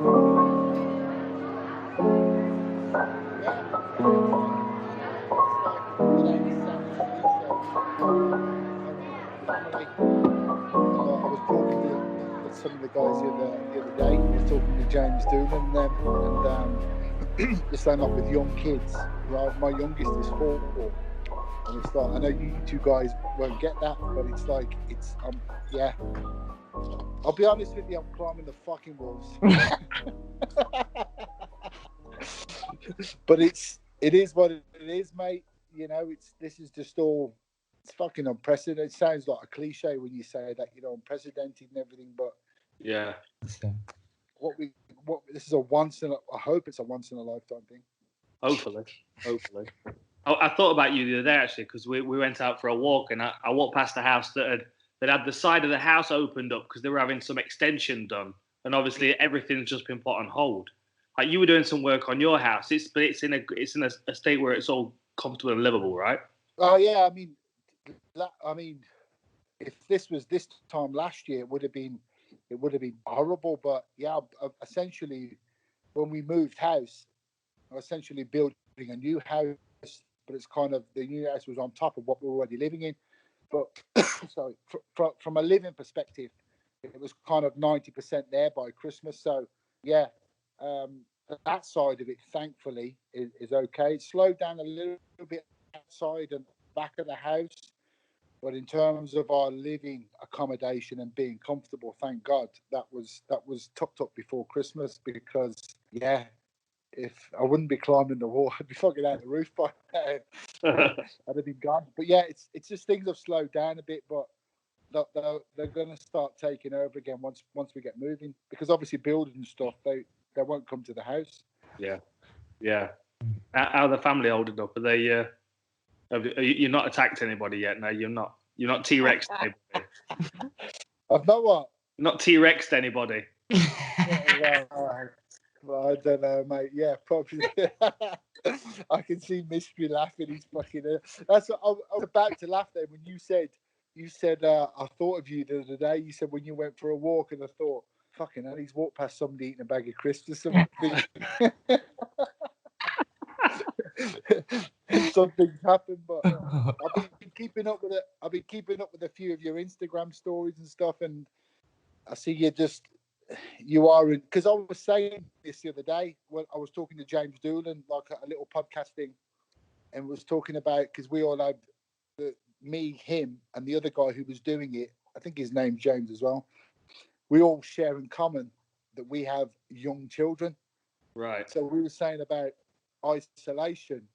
was talking to some of the guys the other day. I was talking to James Doolan and them, and just saying, like, with young kids, right? My youngest is 4, and it's like, I know you two guys won't get that, but it's like, it's yeah. I'll be honest with you, I'm climbing the fucking walls. But it is what it is, mate. You know, this is just all. It's fucking unprecedented. It sounds like a cliche when you say that, you know, unprecedented and everything, but yeah, this is I hope it's a once in a lifetime thing. Hopefully. I thought about you the other day, actually, because we went out for a walk, and I walked past a house that had the side of the house opened up because they were having some extension done, and obviously everything's just been put on hold. Like, you were doing some work on your house, but it's in a state where it's all comfortable and livable, right? Oh yeah, I mean, if this was this time last year, it would have been horrible. But yeah, essentially, when we moved house, I was essentially building a new house, but it's kind of, the new house was on top of what we were already living in. But sorry, from a living perspective, it was kind of 90% there by Christmas. So yeah, that side of it, thankfully, is okay. It slowed down a little bit outside and back of the house, but in terms of our living accommodation and being comfortable, thank God that was tucked up before Christmas, because yeah, if I wouldn't be climbing the wall, I'd be fucking out the roof by now. I'd have been gone. But yeah, it's just things have slowed down a bit, but they're going to start taking over again once we get moving, because obviously building and stuff, they won't come to the house. Yeah. How are the family holding up? Are they? You're not attacked anybody yet? No, you're not. You're not T-Rexed anybody. I've not what? Not T-Rexed anybody. Well, I don't know, mate. Yeah, probably. I can see Mystery laughing. He's fucking. That's what I was about to laugh there when you said. I thought of you the other day. You said when you went for a walk, and I thought, fucking hell, he's walked past somebody eating a bag of crisps or something. Something's happened, but I've been keeping up with it. I've been keeping up with a few of your Instagram stories and stuff, and I see you are in, because I was saying this the other day when I was talking to James Doolan, like a little podcast thing, and was talking about, because we all had me, him, and the other guy who was doing it. I think his name's James as well. We all share in common that we have young children. Right. So we were saying about isolation.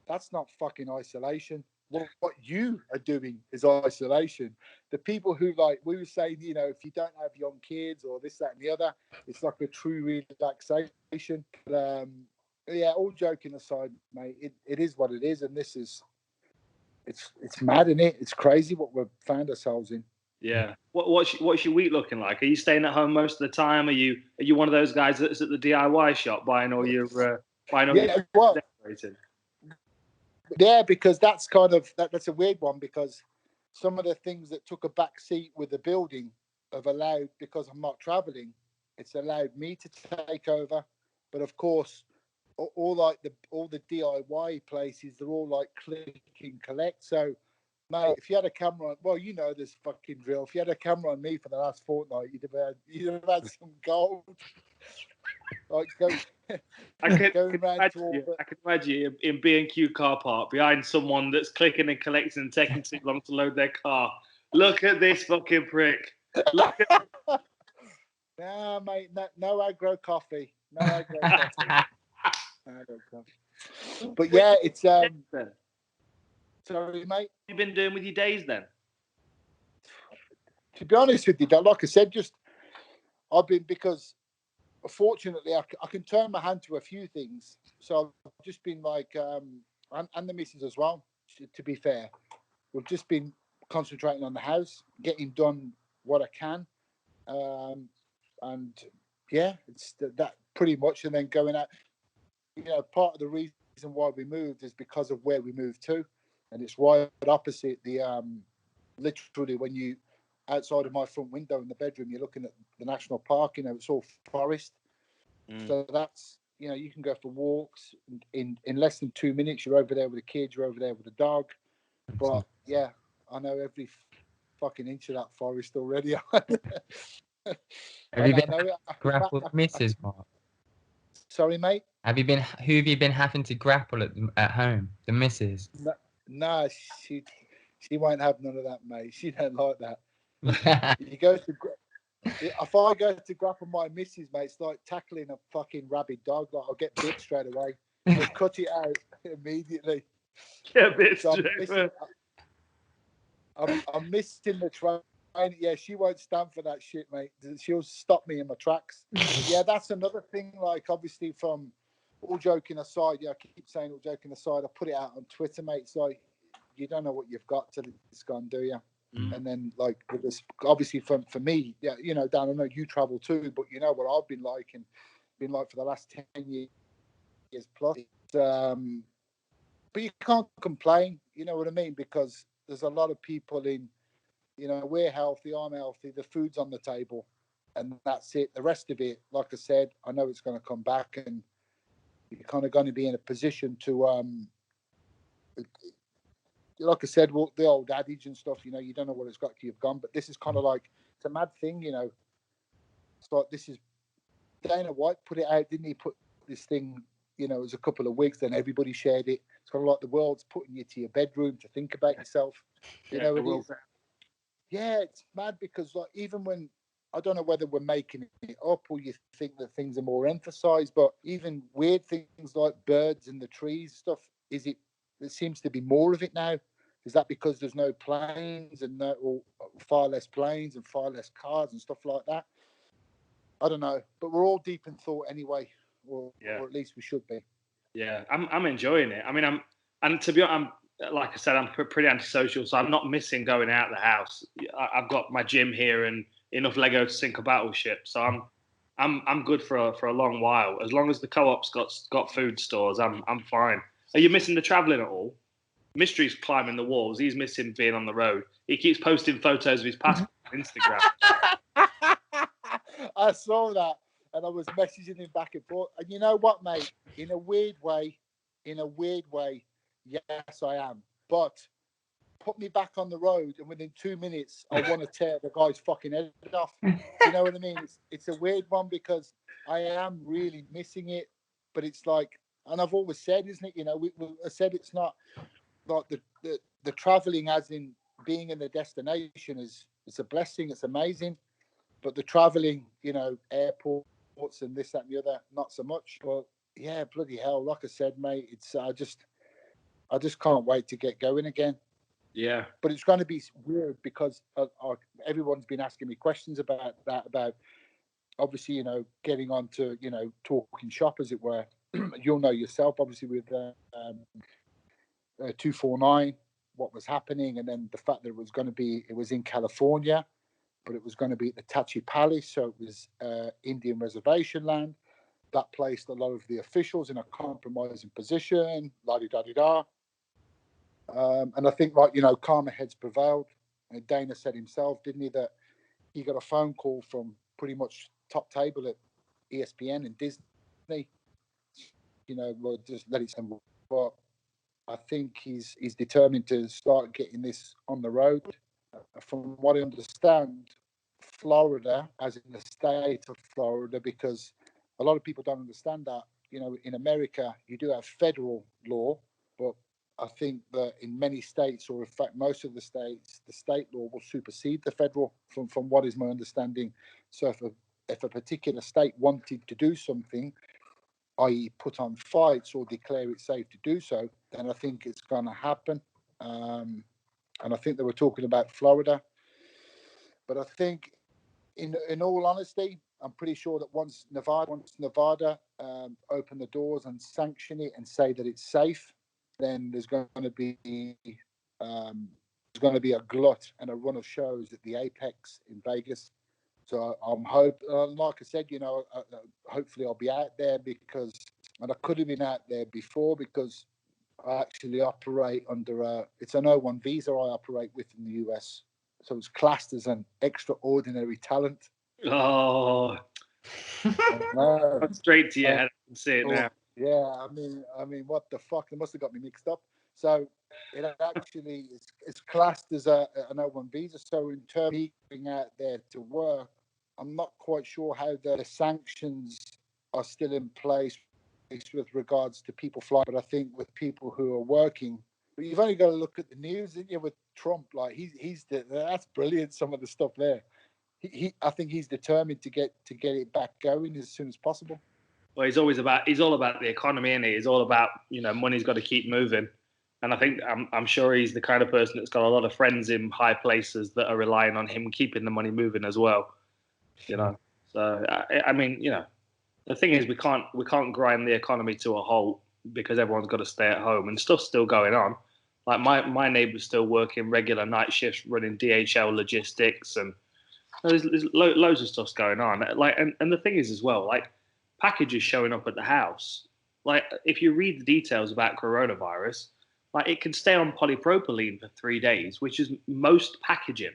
That's not fucking isolation. What you are doing is isolation. The people who, like, we were saying, you know, if you don't have young kids or this, that, and the other, it's like a true relaxation. But, yeah, all joking aside, mate, it is what it is, and this is, it's mad, isn't it? It's crazy what we've found ourselves in. Yeah. What's your week looking like? Are you staying at home most of the time? Are you one of those guys that's at the DIY shop buying all your decorating? Yeah, because that's kind of that's a weird one, because some of the things that took a back seat with the building have allowed, because I'm not traveling, it's allowed me to take over. But of course, all the DIY places, they're all like click and collect. So, mate, if you had a camera on, well, you know this fucking drill. If you had a camera on me for the last fortnight, you'd have had some gold. Like, I can imagine in B&Q car park behind someone that's clicking and collecting and taking too long to load their car. Look at this fucking prick. Look at Nah, mate, no aggro coffee. No aggro coffee. But yeah, it's sorry, mate. What have you been doing with your days then? To be honest with you, like I said, I've been, because fortunately I can turn my hand to a few things. So I've just been like, and the missus as well, to be fair. We've just been concentrating on the house, getting done what I can. And yeah, it's that pretty much. And then going out, you know, part of the reason why we moved is because of where we moved to, and it's right opposite the literally, when you outside of my front window in the bedroom, you're looking at the national park. You know, it's all forest. So that's, you know, you can go for walks in less than 2 minutes. You're over there with the kids. You're over there with the dog. But yeah, I know every fucking inch of that forest already. Have you been grapple with Mrs. Mark? Sorry, mate. Who have you been having to grapple at home? The missus? No, she won't have none of that, mate. She don't like that. You go to if I go to grapple my missus, mate, it's like tackling a fucking rabid dog. Like, I'll get bit straight away. I'll cut it out immediately. Get bit so straight. I'm missing the train. Yeah, she won't stand for that shit, mate. She'll stop me in my tracks. Yeah, that's another thing. Like, obviously, from all joking aside, yeah, I keep saying all joking aside, I put it out on Twitter, mate. It's like, you don't know what you've got till it's gone, do you? And then, like, with this, obviously, for me, yeah, you know, Dan, I know you travel too, but you know what I've been like and been like for the last 10 years plus. But you can't complain, you know what I mean? Because there's a lot of people in, you know, we're healthy, I'm healthy, the food's on the table, and that's it. The rest of it, like I said, I know it's going to come back, and you're kind of going to be in a position to, like I said, well, the old adage and stuff, you know, you don't know what it's got till you've gone, but this is kind of like, it's a mad thing, you know. It's like, this is, Dana White put it out, didn't he? Put this thing, you know, it was a couple of weeks, then everybody shared it. It's kind of like the world's putting you to your bedroom to think about yourself. You know, it is. Yeah, it's mad because, like, even when, I don't know whether we're making it up or you think that things are more emphasized, but even weird things like birds and the trees stuff, there seems to be more of it now. Is that because there's no planes and or far less planes and far less cars and stuff like that? I don't know, but we're all deep in thought anyway, or at least we should be. Yeah, I'm enjoying it. I mean, and to be honest, like I said, I'm pretty antisocial, so I'm not missing going out of the house. I've got my gym here and enough Lego to sink a battleship, so I'm good for a long while. As long as the co-op's got food stores, I'm fine. Are you missing the travelling at all? Mystery's climbing the walls. He's missing being on the road. He keeps posting photos of his passport on Instagram. I saw that, and I was messaging him back and forth. And you know what, mate? In a weird way, yes, I am. But put me back on the road, and within 2 minutes, I want to tear the guy's fucking head off. You know what I mean? It's a weird one because I am really missing it. But it's like, and I've always said, isn't it? You know, I said it's not like the traveling, as in being in the destination, it's a blessing. It's amazing. But the traveling, you know, airports and this, that, and the other, not so much. But yeah, bloody hell, like I said, mate, it's I just can't wait to get going again. Yeah. But it's going to be weird because everyone's been asking me questions about that, about obviously, you know, getting on to, you know, talking shop, as it were. You'll know yourself, obviously, with 249, what was happening, and then the fact that it was in California, but it was going to be at the Tachi Palace, so it was Indian reservation land. That placed a lot of the officials in a compromising position, la-di-da-di-da. And I think, like, you know, calmer heads prevailed. And Dana said himself, didn't he, that he got a phone call from pretty much top table at ESPN and Disney. You know, we'll just let it stand. But I think he's determined to start getting this on the road. From what I understand, Florida, as in the state of Florida, because a lot of people don't understand that, you know, in America, you do have federal law, but I think that in many states, or in fact, most of the states, the state law will supersede the federal, from what is my understanding. So if a particular state wanted to do something, i.e. put on fights or declare it safe to do so, then I think it's going to happen. And I think they were talking about Florida. But I think, in all honesty, I'm pretty sure that once Nevada open the doors and sanction it and say that it's safe, then there's going to be a glut and a run of shows at the Apex in Vegas. So I'm like I said, you know, hopefully I'll be out there and I could have been out there before because I actually operate under it's an O1 visa I operate with in the US. So it's classed as an extraordinary talent. Oh, No. Straight to your head. I can see it now. Yeah, I mean, what the fuck? They must have got me mixed up. So it actually is classed as an O1 visa. So in terms of being out there to work, I'm not quite sure how the sanctions are still in place with regards to people flying. But I think with people who are working, but you've only got to look at the news, didn't you, with Trump? Like that's brilliant. Some of the stuff there. I think he's determined to get it back going as soon as possible. Well, he's all about the economy, isn't he? He's all about, money's got to keep moving. And I think I'm sure he's the kind of person that's got a lot of friends in high places that are relying on him keeping the money moving as well. So I mean, the thing is we can't grind the economy to a halt because everyone's got to stay at home and stuff's still going on. Like my neighbour's still working regular night shifts, running DHL logistics, and there's loads of stuff's going on. Like, and the thing is as well, like, packages showing up at the house. Like, if you read the details about coronavirus, like, it can stay on polypropylene for 3 days, which is most packaging.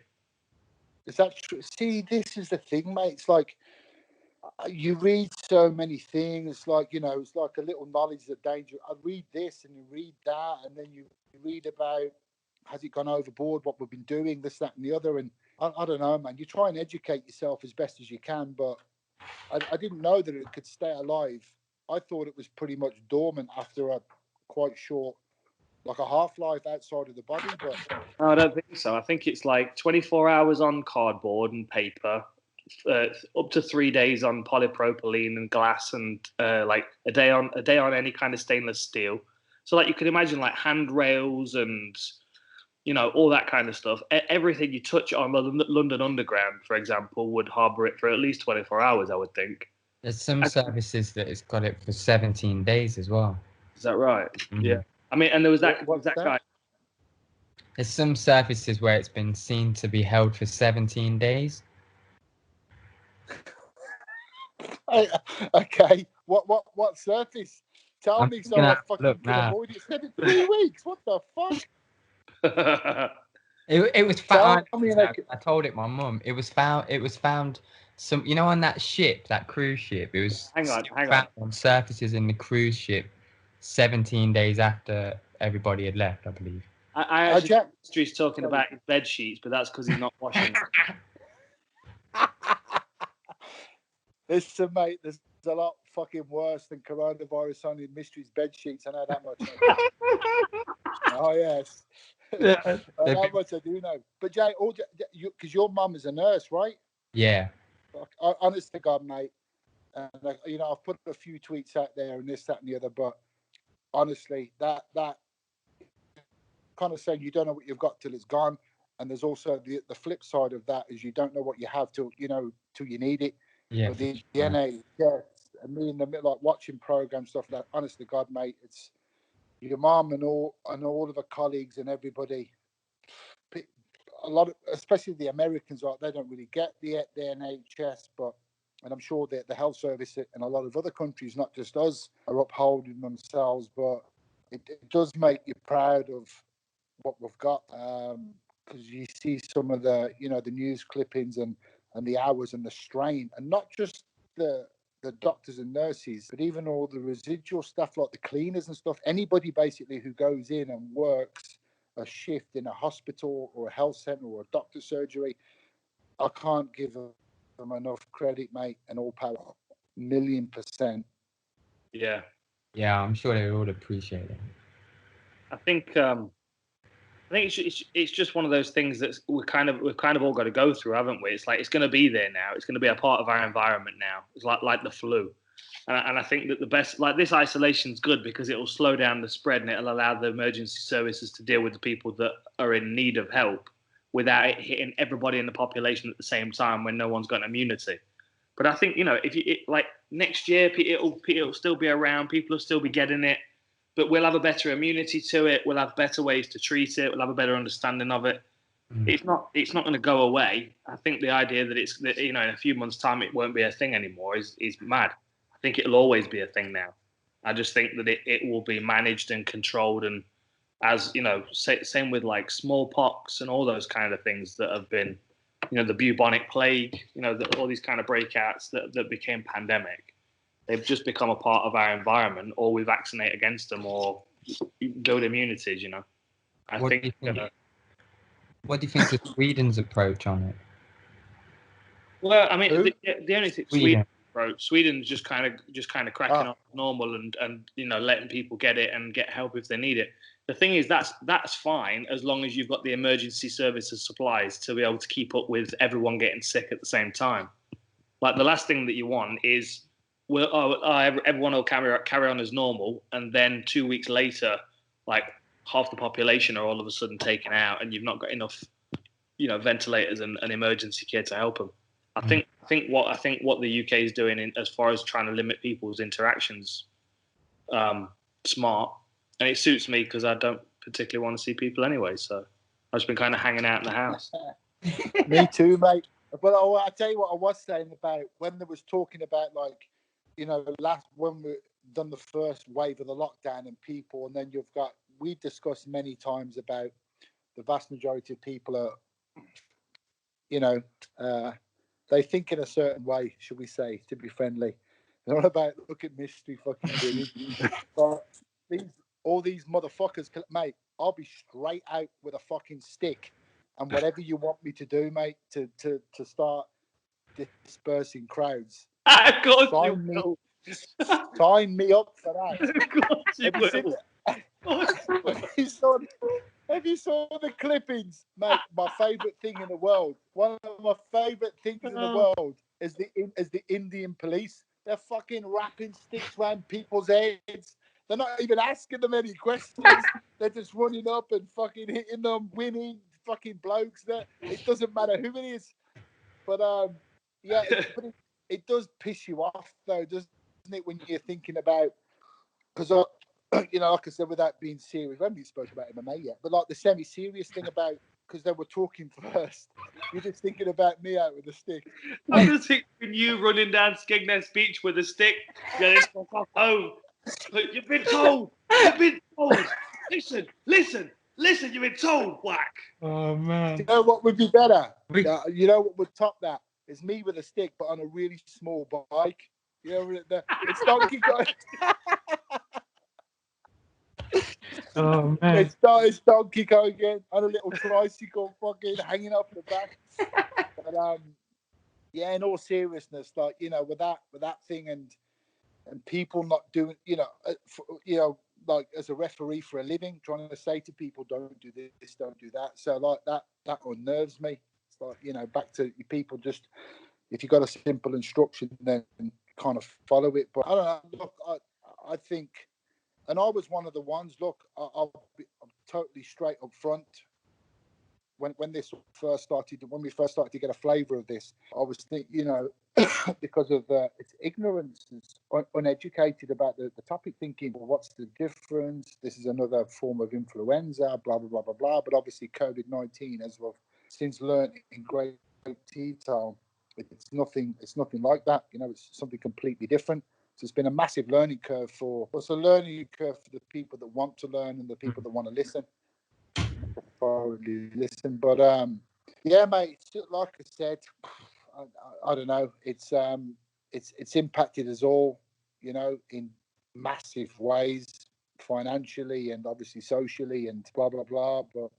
Is that true? See, this is the thing, mate. It's like you read so many things. Like, it's like a little knowledge of danger. I read this and you read that, and then you read about has it gone overboard, what we've been doing, this, that, and the other. And I don't know, man. You try and educate yourself as best as you can, but I didn't know that it could stay alive. I thought it was pretty much dormant after a quite short, like a half-life outside of the body. But no, I don't think so. I think it's like 24 hours on cardboard and paper, up to 3 days on polypropylene and glass, and like a day on any kind of stainless steel. So like you could imagine like handrails and all that kind of stuff. Everything you touch on the London Underground, for example, would harbour it for at least 24 hours, I would think. There's some services that it's got it for 17 days as well. Is that right? Mm-hmm. Yeah. I mean, and there was that guy. There's some services where it's been seen to be held for 17 days. Okay. What surface? Tell me so I fucking can avoid it. It's been 3 weeks. What the fuck? It was found. I told it my mum. It was found some, on that ship, that cruise ship. It was found on surfaces in the cruise ship 17 days after everybody had left, I believe. I actually History's talking about his bed sheets, but that's because he's not washing. Listen, mate, there's a lot fucking worse than coronavirus on in Mystery's bed sheets. I know that much. Oh yes. Yeah. That much I do know. But Jay, because your mum is a nurse, right? Yeah. Honest to God, mate. And I've put a few tweets out there and this, that, and the other. But honestly, that kind of saying you don't know what you've got till it's gone. And there's also the flip side of that is you don't know what you have till you need it. Yeah. The NHS and me in the middle, like watching programs, stuff like that. Honest to God, mate, it's your mum and all of her colleagues and everybody. A lot of, especially the Americans, they don't really get the NHS, and I'm sure that the health service in a lot of other countries, not just us, are upholding themselves. But it does make you proud of what we've got, because you see some of the the news clippings and the hours and the strain, and not just the doctors and nurses, but even all the residual stuff like the cleaners and stuff. Anybody basically who goes in and works a shift in a hospital or a health center or a doctor's surgery, I can't give them enough credit, mate, and all power. 1,000,000%. Yeah. Yeah, I'm sure they would appreciate it. I think it's just one of those things that we've kind of all got to go through, haven't we? It's like it's going to be there now. It's going to be a part of our environment now. It's like the flu, and I think that the best, like, this isolation is good because it will slow down the spread and it'll allow the emergency services to deal with the people that are in need of help without it hitting everybody in the population at the same time when no one's got immunity. But I think like next year it'll still be around. People will still be getting it. But we'll have a better immunity to it. We'll have better ways to treat it. We'll have a better understanding of it. It's not going to go away. I think the idea that in a few months' time it won't be a thing anymore is mad. I think it'll always be a thing now. I just think that it will be managed and controlled, and as same with like smallpox and all those kind of things that have been the bubonic plague, all these kind of breakouts that became pandemic. They've just become a part of our environment, or we vaccinate against them, or build immunities. What do you think of Sweden's approach on it? Well, I mean, the only thing Sweden's just kind of cracking on normal and letting people get it and get help if they need it. The thing is, that's fine as long as you've got the emergency services supplies to be able to keep up with everyone getting sick at the same time. Like, the last thing that you want is everyone will carry on as normal, and then 2 weeks later, like, half the population are all of a sudden taken out, and you've not got enough, ventilators and emergency care to help them. I think what the UK is doing as far as trying to limit people's interactions, smart, and it suits me because I don't particularly want to see people anyway. So I've just been kind of hanging out in the house. Me too, mate. But I tell you what I was saying about when they was talking about, like, when we done the first wave of the lockdown and people, and then we discussed many times about the vast majority of people are, they think in a certain way, should we say, to be friendly. They're not about, look at mystery fucking doing. But all these motherfuckers, mate, I'll be straight out with a fucking stick and whatever you want me to do, mate, to start dispersing crowds. Of course sign me up for that. Of course you will. Have you saw the clippings, mate? My favourite thing in the world. One of my favourite things in the world is the Indian police. They're fucking wrapping sticks around people's heads. They're not even asking them any questions. They're just running up and fucking hitting them, winning fucking blokes. It doesn't matter who it is. But it does piss you off though, doesn't it? When you're thinking about, because like I said, without being serious, we haven't even spoken about MMA yet, but like the semi-serious thing about, because they were talking first, you're just thinking about me out with a stick. I just think you running down Skegness Beach with a stick, getting fuck home. But you've been told. Listen, you've been told, whack. Oh, man. You know what would be better? You know what would top that? It's me with a stick, but on a really small bike. It's Donkey Kong. Oh, man. It's Donkey Kong again on a little tricycle, fucking hanging off the back. But in all seriousness, like, with that thing and people not doing, like as a referee for a living, trying to say to people, don't do this, don't do that. So like that unnerves me. It's like, back to people, just if you got a simple instruction, then kind of follow it. But I don't know. Look, I think, and I was one of the ones. Look, I'm totally straight up front. When we first started to get a flavour of this, I was thinking, because of its ignorance, it's uneducated about the topic, thinking, well, what's the difference? This is another form of influenza, blah, blah, blah, blah, blah. But obviously COVID-19, as we've since learned in great detail, it's nothing like that. It's something completely different. So it's been a massive learning curve for the people that want to learn and the people that want to listen. But mate, like I said, I don't know. It's impacted us all, in massive ways, financially and obviously socially and blah blah blah. But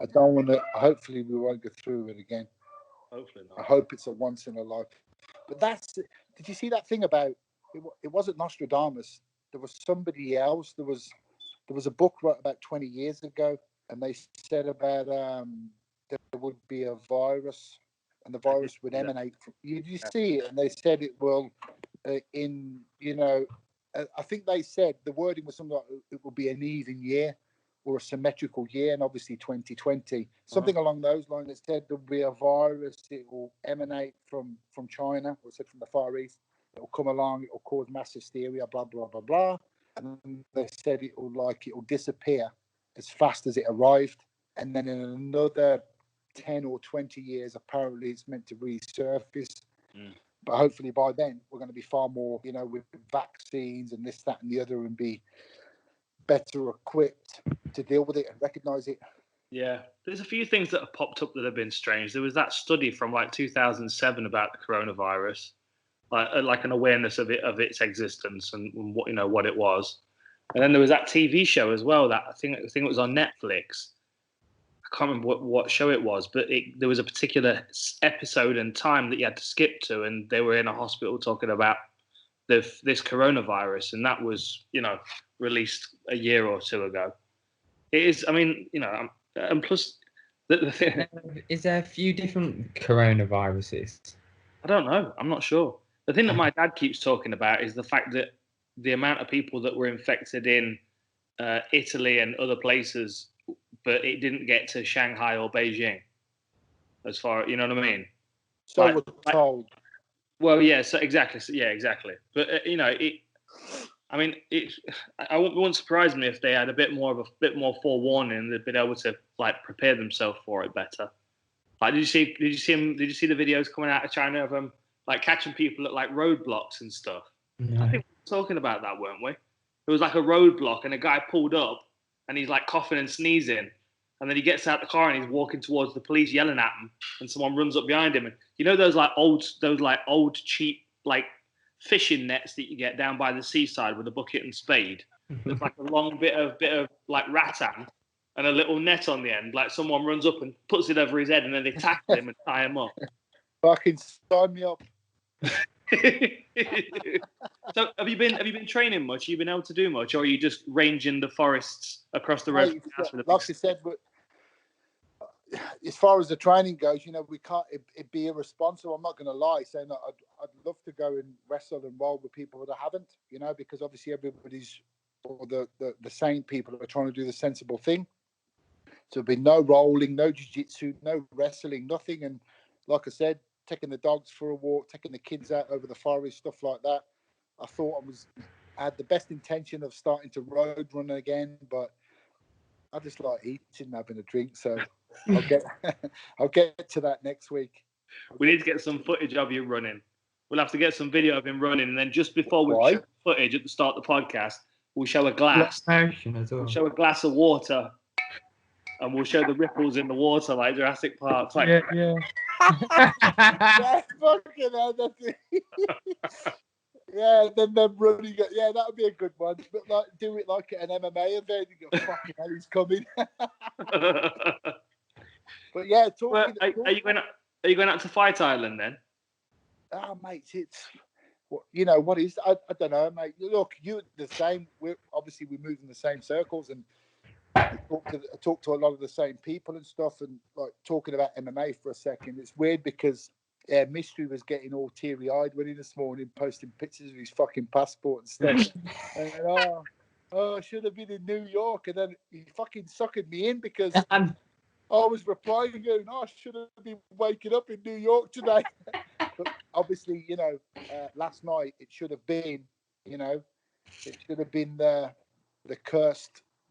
I don't want to. Hopefully, we won't go through it again. Hopefully not. I hope it's a once in a life. But did you see that thing about it wasn't Nostradamus? There was somebody else. There was a book wrote about 20 years ago, and they said about there would be a virus, and the virus would emanate from. You see it, and they said it will, I think they said the wording was something like it will be an even year or a symmetrical year, and obviously 2020, something along those lines. It said there'll be a virus. It will emanate from China, or said from the Far East. It will come along. It will cause mass hysteria. Blah blah blah blah. And they said it will disappear as fast as it arrived, and then in another 10 or 20 years, apparently it's meant to resurface. But hopefully by then we're going to be far more, with vaccines and this, that, and the other, and be better equipped to deal with it and recognize it. Yeah, there's a few things that have popped up that have been strange. There was that study from like 2007 about the coronavirus, like an awareness of its existence and what what it was. And then there was that TV show as well that I think it was on Netflix. I can't remember what show it was, but there was a particular episode and time that you had to skip to, and they were in a hospital talking about this coronavirus, and that was released a year or two ago. It is, I mean, and plus the thing, is there a few different coronaviruses? I don't know. I'm not sure. The thing that my dad keeps talking about is the fact that the amount of people that were infected in Italy and other places, but it didn't get to Shanghai or Beijing. As far, you know what I mean? So we're told. Well, yeah. So exactly. So, yeah, exactly. But I mean, it wouldn't surprise me if they had a bit more forewarning. They'd been able to like prepare themselves for it better. Like, did you see the videos coming out of China of them like catching people at like roadblocks and stuff? No. I think we were talking about that, weren't we? It was like a roadblock, and a guy pulled up, and he's like coughing and sneezing, and then he gets out the car and he's walking towards the police, yelling at him, and someone runs up behind him, and those old cheap like fishing nets that you get down by the seaside with a bucket and spade. There's like a long bit of like rattan and a little net on the end. Like someone runs up and puts it over his head, and then they tackle him and tie him up. Fucking sign me up. So have you been training much? Have you been able to do much, or are you just ranging the forests across the road? Like I said, but as far as the training goes, we can't. It'd be irresponsible. I'm not going to lie, saying that I'd love to go and wrestle and roll with people that I haven't, because obviously everybody's, or the sane people are trying to do the sensible thing. So there'll be no rolling, no jiu-jitsu, no wrestling, nothing. And like I said, taking the dogs for a walk, taking the kids out over the forest, stuff like that. I thought I had the best intention of starting to road run again, but I just like eating and having a drink. So I'll get to that next week. We need to get some footage of you running. We'll have to get some video of him running, and then just before we show footage at the start of the podcast, we'll show a glass. We'll show a glass of water, and we'll show the ripples in the water like Jurassic Park. Like, yeah. Yeah, fucking hell, that's it. Yeah, then them running. Yeah, that would be a good one. But like, do it like at an MMA event. You go, fucking hell, he's coming. But yeah, are you going out to Fight Island then? Oh, mate, it's what is? I don't know, mate. Look, you're the same. We move in the same circles, and talk to a lot of the same people and stuff. And like talking about MMA for a second, it's weird because Mystery was getting all teary-eyed when he this morning posting pictures of his fucking passport and stuff. And I should have been in New York, and then he fucking suckered me in because I was replying going, I should have been waking up in New York today. But obviously, last night it should have been,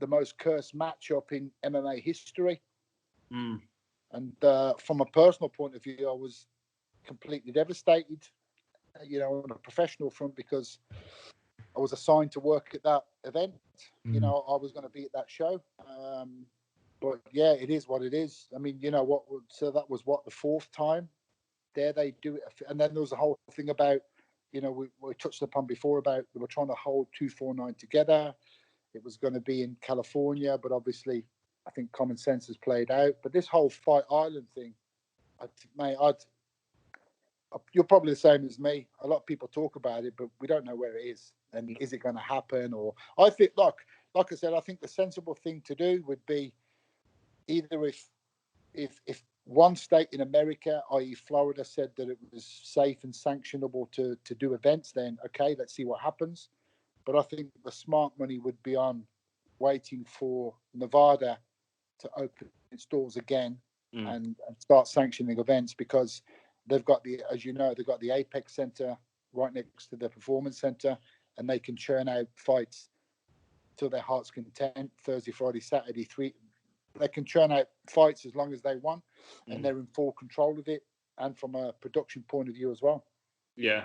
the most cursed matchup in MMA history. Mm. And from a personal point of view, I was completely devastated, on a professional front, because I was assigned to work at that event. I was going to be at that show. But yeah, it is what it is. I mean, so that was the fourth time there they do it. And then there was a whole thing about, we touched upon before about they were trying to hold 249 together. It was going to be in California, but obviously I think common sense has played out. But this whole Fight Island thing, you're probably the same as me. A lot of people talk about it, but we don't know where it is. And is it going to happen? Or I think, like I said, I think the sensible thing to do would be either if one state in America, i.e. Florida, said that it was safe and sanctionable to do events, then okay, let's see what happens. But I think the smart money would be on waiting for Nevada to open its doors again and start sanctioning events, because they've got they've got the Apex Center right next to the Performance Center, and they can churn out fights till their heart's content. Thursday, Friday, Saturday, they can churn out fights as long as they want, and they're in full control of it, and from a production point of view as well. Yeah.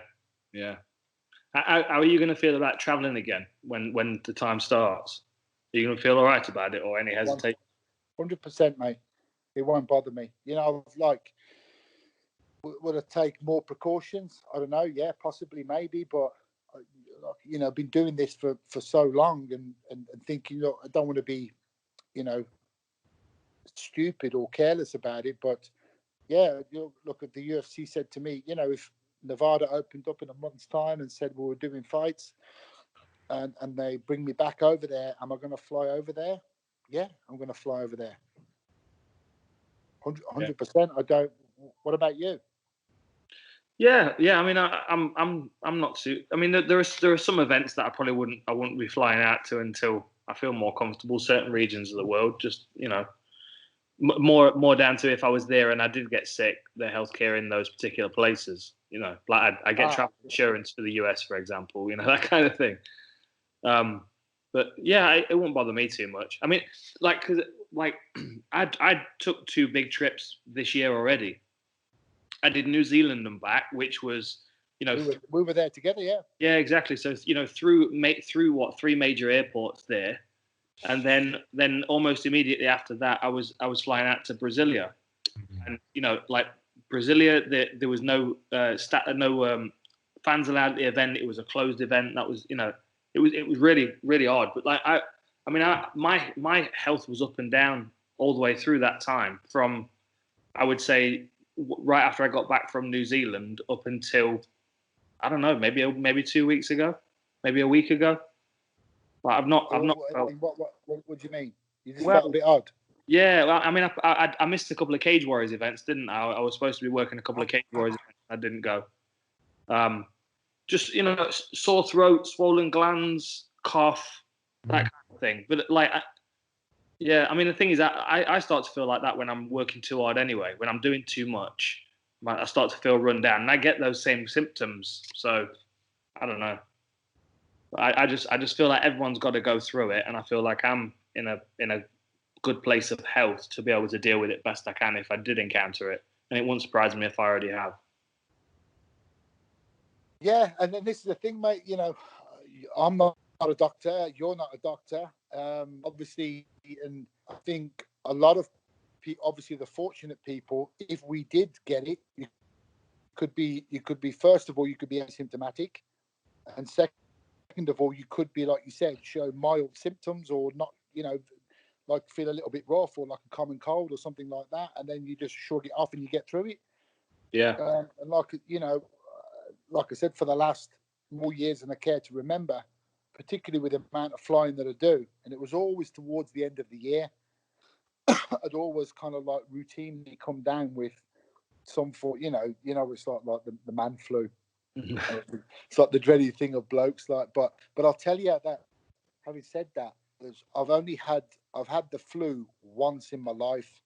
How are you going to feel about traveling again when the time starts? Are you going to feel all right about it, or any hesitation? 100%, mate. It won't bother me. You know, like, would I take more precautions? I don't know. Yeah, possibly, maybe, but you know, been doing this for so long, and thinking, look, I don't want to be, you know, stupid or careless about it. But yeah, you look at the UFC said to me, you know, if Nevada opened up in a month's time and said, well, we're doing fights, and they bring me back over there, am I going to fly over there? Yeah, I'm going to fly over there. 100%. I don't. What about you? Yeah. I mean, I'm not too. I mean, there are some events that I wouldn't be flying out to until I feel more comfortable. Certain regions of the world, just, you know, more down to if I was there and I did get sick, the healthcare in those particular places. You know, like I get travel insurance for the US, for example. You know, that kind of thing. But yeah, it won't bother me too much. I mean, cause I took 2 big trips this year already. I did New Zealand and back, which was, you know, we were there together, yeah. Yeah, exactly. So, you know, through 3 major airports there, and then almost immediately after that, I was flying out to Brasilia, and, you know, like Brasilia, there was no fans allowed at the event. It was a closed event. That was, you know, it was really, really odd. But like my health was up and down all the way through that time, from, I would say, right after I got back from New Zealand up until, I don't know, maybe 2 weeks ago, maybe a week ago. But I've not. What do you mean? You just felt a bit odd. Yeah, well, I mean, I missed a couple of Cage Warriors events, didn't I? I was supposed to be working a couple of Cage Warriors events. I didn't go. Just, you know, sore throat, swollen glands, cough, that kind of thing. But like, yeah, I mean, the thing is that I start to feel like that when I'm working too hard anyway. When I'm doing too much, I start to feel run down, and I get those same symptoms. So I don't know. I just feel like everyone's got to go through it, and I feel like I'm in a good place of health to be able to deal with it best I can if I did encounter it, and it wouldn't surprise me if I already have. Yeah, and then this is the thing, mate. You know, I'm not a doctor. You're not a doctor. Obviously, and I think a lot of obviously the fortunate people, if we did get it, you could be first of all, you could be asymptomatic, and second of all, you could be, like you said, show mild symptoms or not, you know, like feel a little bit rough or like a common cold or something like that, and then you just shrug it off and you get through it. Yeah. And like, you know, like I said, for the last more years than I care to remember, particularly with the amount of flying that I do, and it was always towards the end of the year, I'd always kind of like routinely come down with some for, you know, it's like the man flu. It's like the dreaded thing of blokes, like, but I'll tell you that, having said that, I've had the flu once in my life,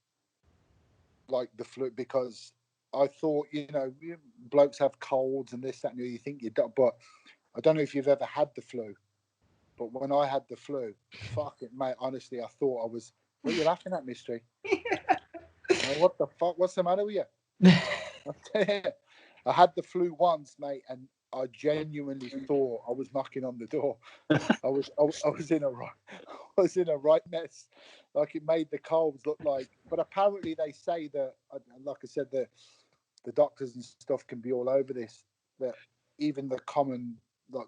like the flu, because I thought, you know, blokes have colds and this, that, and you think you don't, but I don't know if you've ever had the flu, but when I had the flu, fuck it, mate, honestly, I thought I was, what are you laughing at, Mystery? What the fuck, what's the matter with you? I had the flu once, mate, and I genuinely thought I was knocking on the door. I was in a right mess. Like, it made the colds look like. But apparently they say that, like I said, the doctors and stuff can be all over this. That even the common,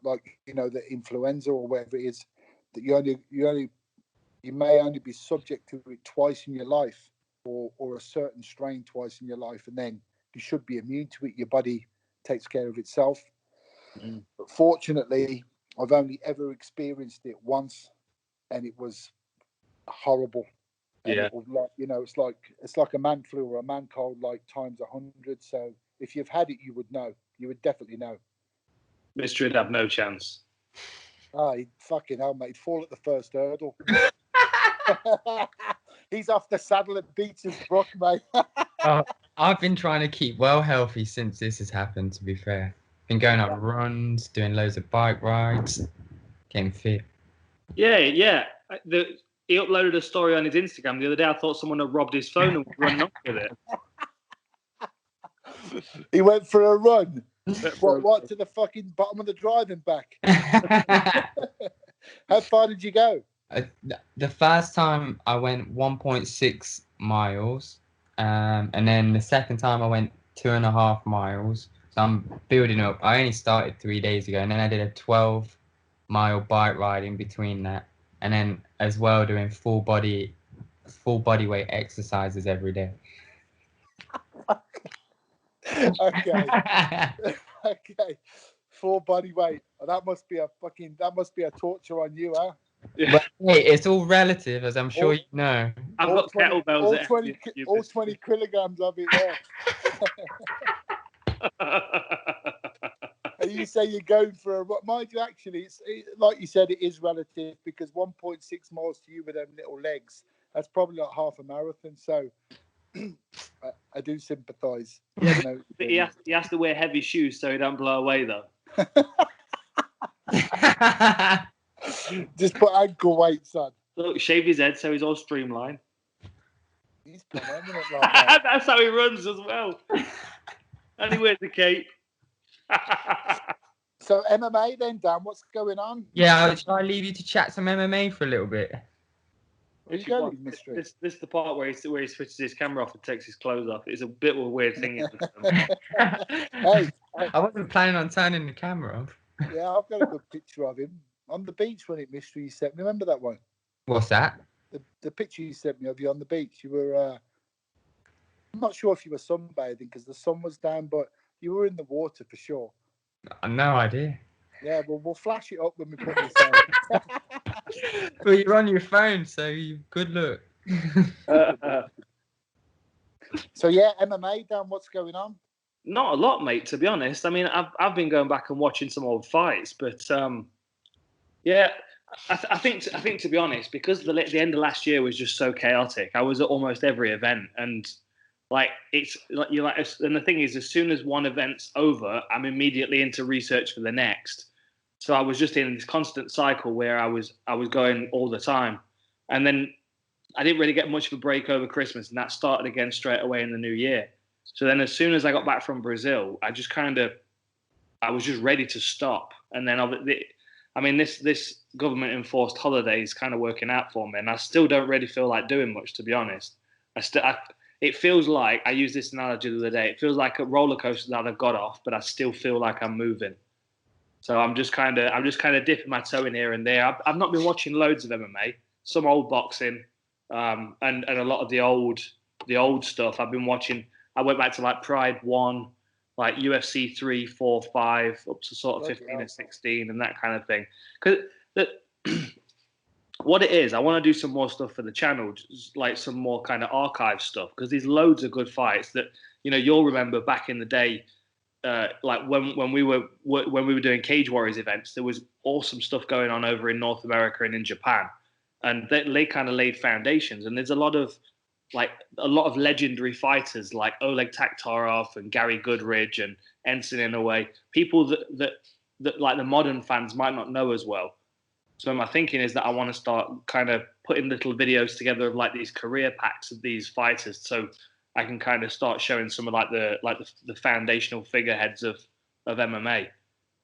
like you know, the influenza or whatever it is, that you may only be subject to it twice in your life, or a certain strain twice in your life, and then you should be immune to it. Your body takes care of itself. But fortunately, I've only ever experienced it once, and it was horrible. And yeah, it was like, you know, it's like a man flu or a man cold, like times 100. So if you've had it, you would know. You would definitely know. Mystery would have no chance. He'd fucking hell, mate. He'd fall at the first hurdle. He's off the saddle at Beaches Brook, mate. I've been trying to keep well healthy since this has happened, to be fair. Been going on runs, doing loads of bike rides, getting fit. Yeah. He uploaded a story on his Instagram the other day. I thought someone had robbed his phone and run off with it. He went for a run. What to the fucking bottom of the drive and back? How far did you go? The first time I went 1.6 miles, and then the second time I went 2.5 miles. So I'm building up. I only started 3 days ago, and then I did a 12-mile bike ride in between that, and then as well doing full body weight exercises every day. Okay. Okay. Full body weight. That must be a torture on you, huh? Yeah. But hey, it's all relative, as I'm sure you know. I've got 20, kettlebells. all 20 kilograms of it there. And you say you're going for mind you, actually, like you said, it is relative, because 1.6 miles to you with them little legs, that's probably like half a marathon. So I do sympathise. Yeah, but he has to wear heavy shoes so he don't blow away, though. Just put ankle weights on. Look, shave his head so he's all streamlined. He's permanent like that. That's how he runs as well. And he wears the cape. So MMA then, Dan, what's going on? Yeah, shall I leave you to chat some MMA for a little bit? Where you going, Mystery? This is the part where he switches his camera off and takes his clothes off. It's a bit of a weird thing. Hey, I wasn't planning on turning the camera off. Yeah, I've got a good picture of him on the beach when it Mystery you sent me. Remember that one? What's that? The picture you sent me of you on the beach. You were, I'm not sure if you were sunbathing because the sun was down, but you were in the water for sure. No idea. Yeah, well, we'll flash it up when we put this out. Well, you're on your phone, so good luck. So yeah, MMA, Dan, what's going on? Not a lot, mate. To be honest, I mean, I've been going back and watching some old fights, but yeah, I think to be honest, because the end of last year was just so chaotic, I was at almost every event, and like it's like you like. And the thing is, as soon as one event's over, I'm immediately into research for the next. So I was just in this constant cycle where I was going all the time, and then I didn't really get much of a break over Christmas, and that started again straight away in the new year. So then, as soon as I got back from Brazil, I was just ready to stop. And then, I mean, this government enforced holiday is kind of working out for me, and I still don't really feel like doing much, to be honest. It feels like, I used this analogy the other day, it feels like a roller coaster that I've got off, but I still feel like I'm moving. So I'm just kind of dipping my toe in here and there. I've not been watching loads of MMA, some old boxing, and a lot of the old stuff. I've been watching. I went back to like Pride 1, like UFC 3, 4, 5, up to sort of 15 and 16 and that kind of thing. Because what it is, I want to do some more stuff for the channel, just like some more kind of archive stuff, because there's loads of good fights that, you know, you'll remember back in the day. Like when we were doing Cage Warriors events, there was awesome stuff going on over in North America and in Japan, and they kind of laid foundations. And there's a lot of legendary fighters like Oleg Taktarov and Gary Goodridge and Ensign Inoue, people that like the modern fans might not know as well. So my thinking is that I want to start kind of putting little videos together of like these career packs of these fighters, so I can kind of start showing some of the foundational figureheads of MMA.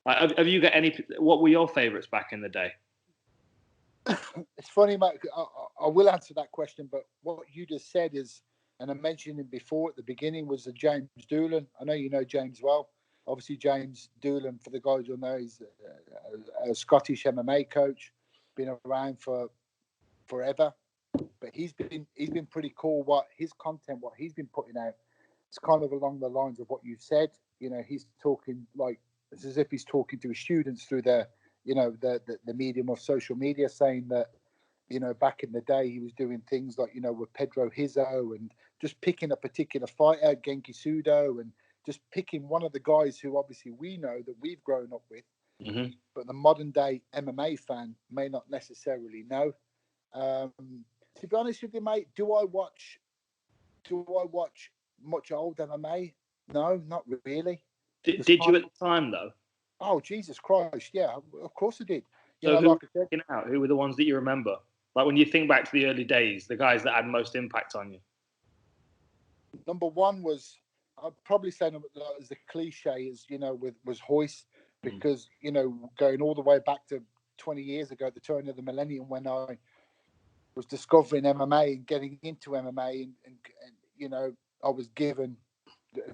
Like, have you got any? What were your favorites back in the day? It's funny, Mate. I will answer that question, but what you just said is, and I mentioned him before at the beginning, was James Doolan. I know you know James well. Obviously, James Doolan, for the guys who know, he's a Scottish MMA coach, been around for forever. But he's been pretty cool. What he's been putting out, it's kind of along the lines of what you said. You know, he's talking like it's as if he's talking to his students through the medium of social media, saying that, you know, back in the day he was doing things like, you know, with Pedro Hizzo and just picking a particular fighter, Genki Sudo, and just picking one of the guys who obviously we know that we've grown up with, but the modern day MMA fan may not necessarily know. To be honest with you, mate, do I watch much old MMA? No, not really. Did you at the time though? Oh, Jesus Christ! Yeah, of course I did. So who were the ones that you remember? Like when you think back to the early days, the guys that had most impact on you. Number one was, I'd probably say, as the cliche is, you know, was Hoist, because you know, going all the way back to 20 years ago, at the turn of the millennium, when I was discovering MMA and getting into MMA, and you know, I was given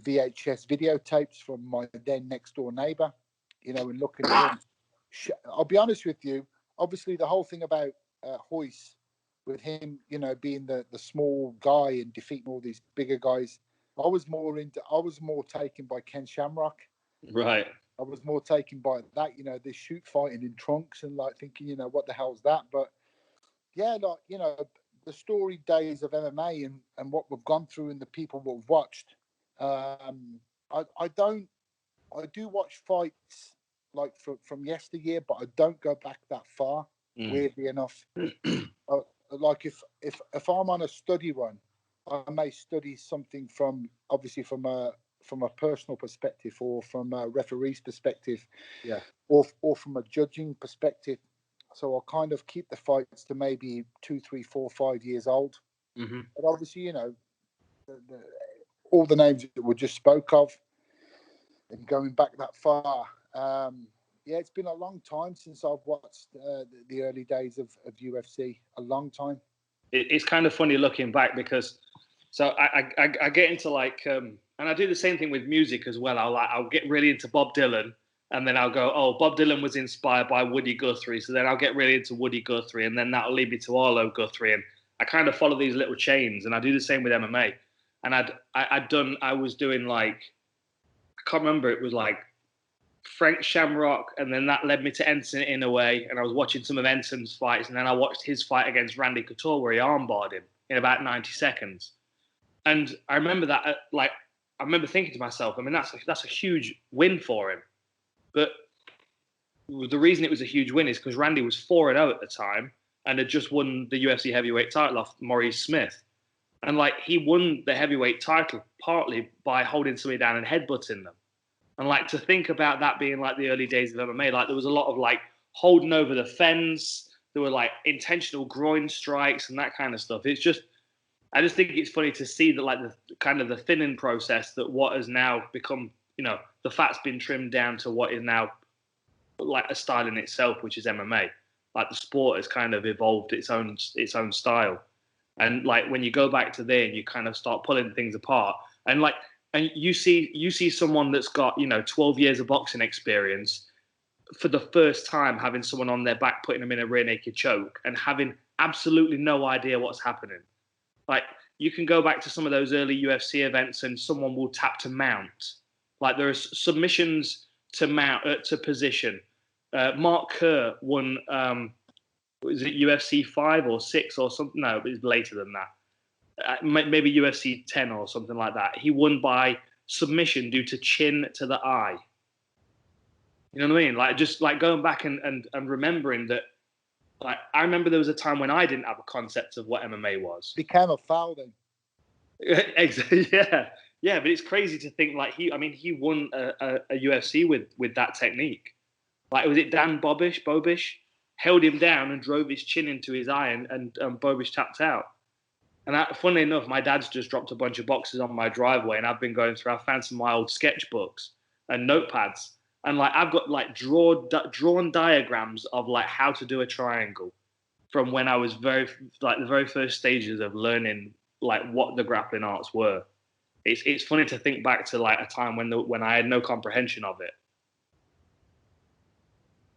VHS videotapes from my then next door neighbor, you know, and looking at him. I'll be honest with you. Obviously, the whole thing about Hoyce, with him, you know, being the small guy and defeating all these bigger guys, I was more taken by Ken Shamrock. Right. I was more taken by that, you know, this shoot fighting in trunks and like thinking, you know, what the hell's that? But yeah, like, you know, the story days of MMA and what we've gone through and the people we've watched. I do watch fights like from yesteryear, but I don't go back that far. Weirdly enough, like if I'm on a study run, I may study something from obviously from a personal perspective or from a referee's perspective, yeah, or from a judging perspective. So I'll kind of keep the fights to maybe 2, 3, 4, 5 years old. Mm-hmm. But obviously, you know, all the names that we just spoke of, and going back that far, yeah, it's been a long time since I've watched the early days of UFC. A long time. It's kind of funny looking back because, so I get into like, and I do the same thing with music as well. I'll get really into Bob Dylan, and then I'll go, oh, Bob Dylan was inspired by Woody Guthrie, so then I'll get really into Woody Guthrie, and then that'll lead me to Arlo Guthrie, and I kind of follow these little chains, and I do the same with MMA. And I was doing like, I can't remember, it was like Frank Shamrock, and then that led me to Ensign in a way, and I was watching some of Ensign's fights, and then I watched his fight against Randy Couture where he armbarred him in about 90 seconds. And I remember that, like, I remember thinking to myself, I mean, that's a huge win for him. But the reason it was a huge win is because Randy was 4-0 at the time and had just won the UFC heavyweight title off Maurice Smith. And like, he won the heavyweight title partly by holding somebody down and headbutting them. And like, to think about that being like the early days of MMA, like there was a lot of like holding over the fence. There were like intentional groin strikes and that kind of stuff. It's just, I just think it's funny to see that like the kind of the thinning process, that what has now become, you know, the fat's been trimmed down to what is now like a style in itself, which is MMA. Like the sport has kind of evolved its own style. And like when you go back to there and you kind of start pulling things apart, and like, and you see someone that's got, you know, 12 years of boxing experience for the first time having someone on their back putting them in a rear naked choke and having absolutely no idea what's happening. Like, you can go back to some of those early UFC events and someone will tap to mount. Like, there are submissions to mount, to position. Mark Kerr won, was it UFC 5 or 6 or something? No, it was later than that. Maybe UFC 10 or something like that. He won by submission due to chin to the eye. You know what I mean? Like, just like going back and remembering that. Like, I remember there was a time when I didn't have a concept of what MMA was. Became a foul then. Yeah, but it's crazy to think like he won a UFC with that technique. Like, was it Dan Bobish held him down and drove his chin into his eye, and Bobish tapped out. And funnily enough, my dad's just dropped a bunch of boxes on my driveway, and I've been going through. I found some of my old sketchbooks and notepads, and like I've got like drawn diagrams of like how to do a triangle from when I was the very first stages of learning like what the grappling arts were. It's funny to think back to like a time when I had no comprehension of it.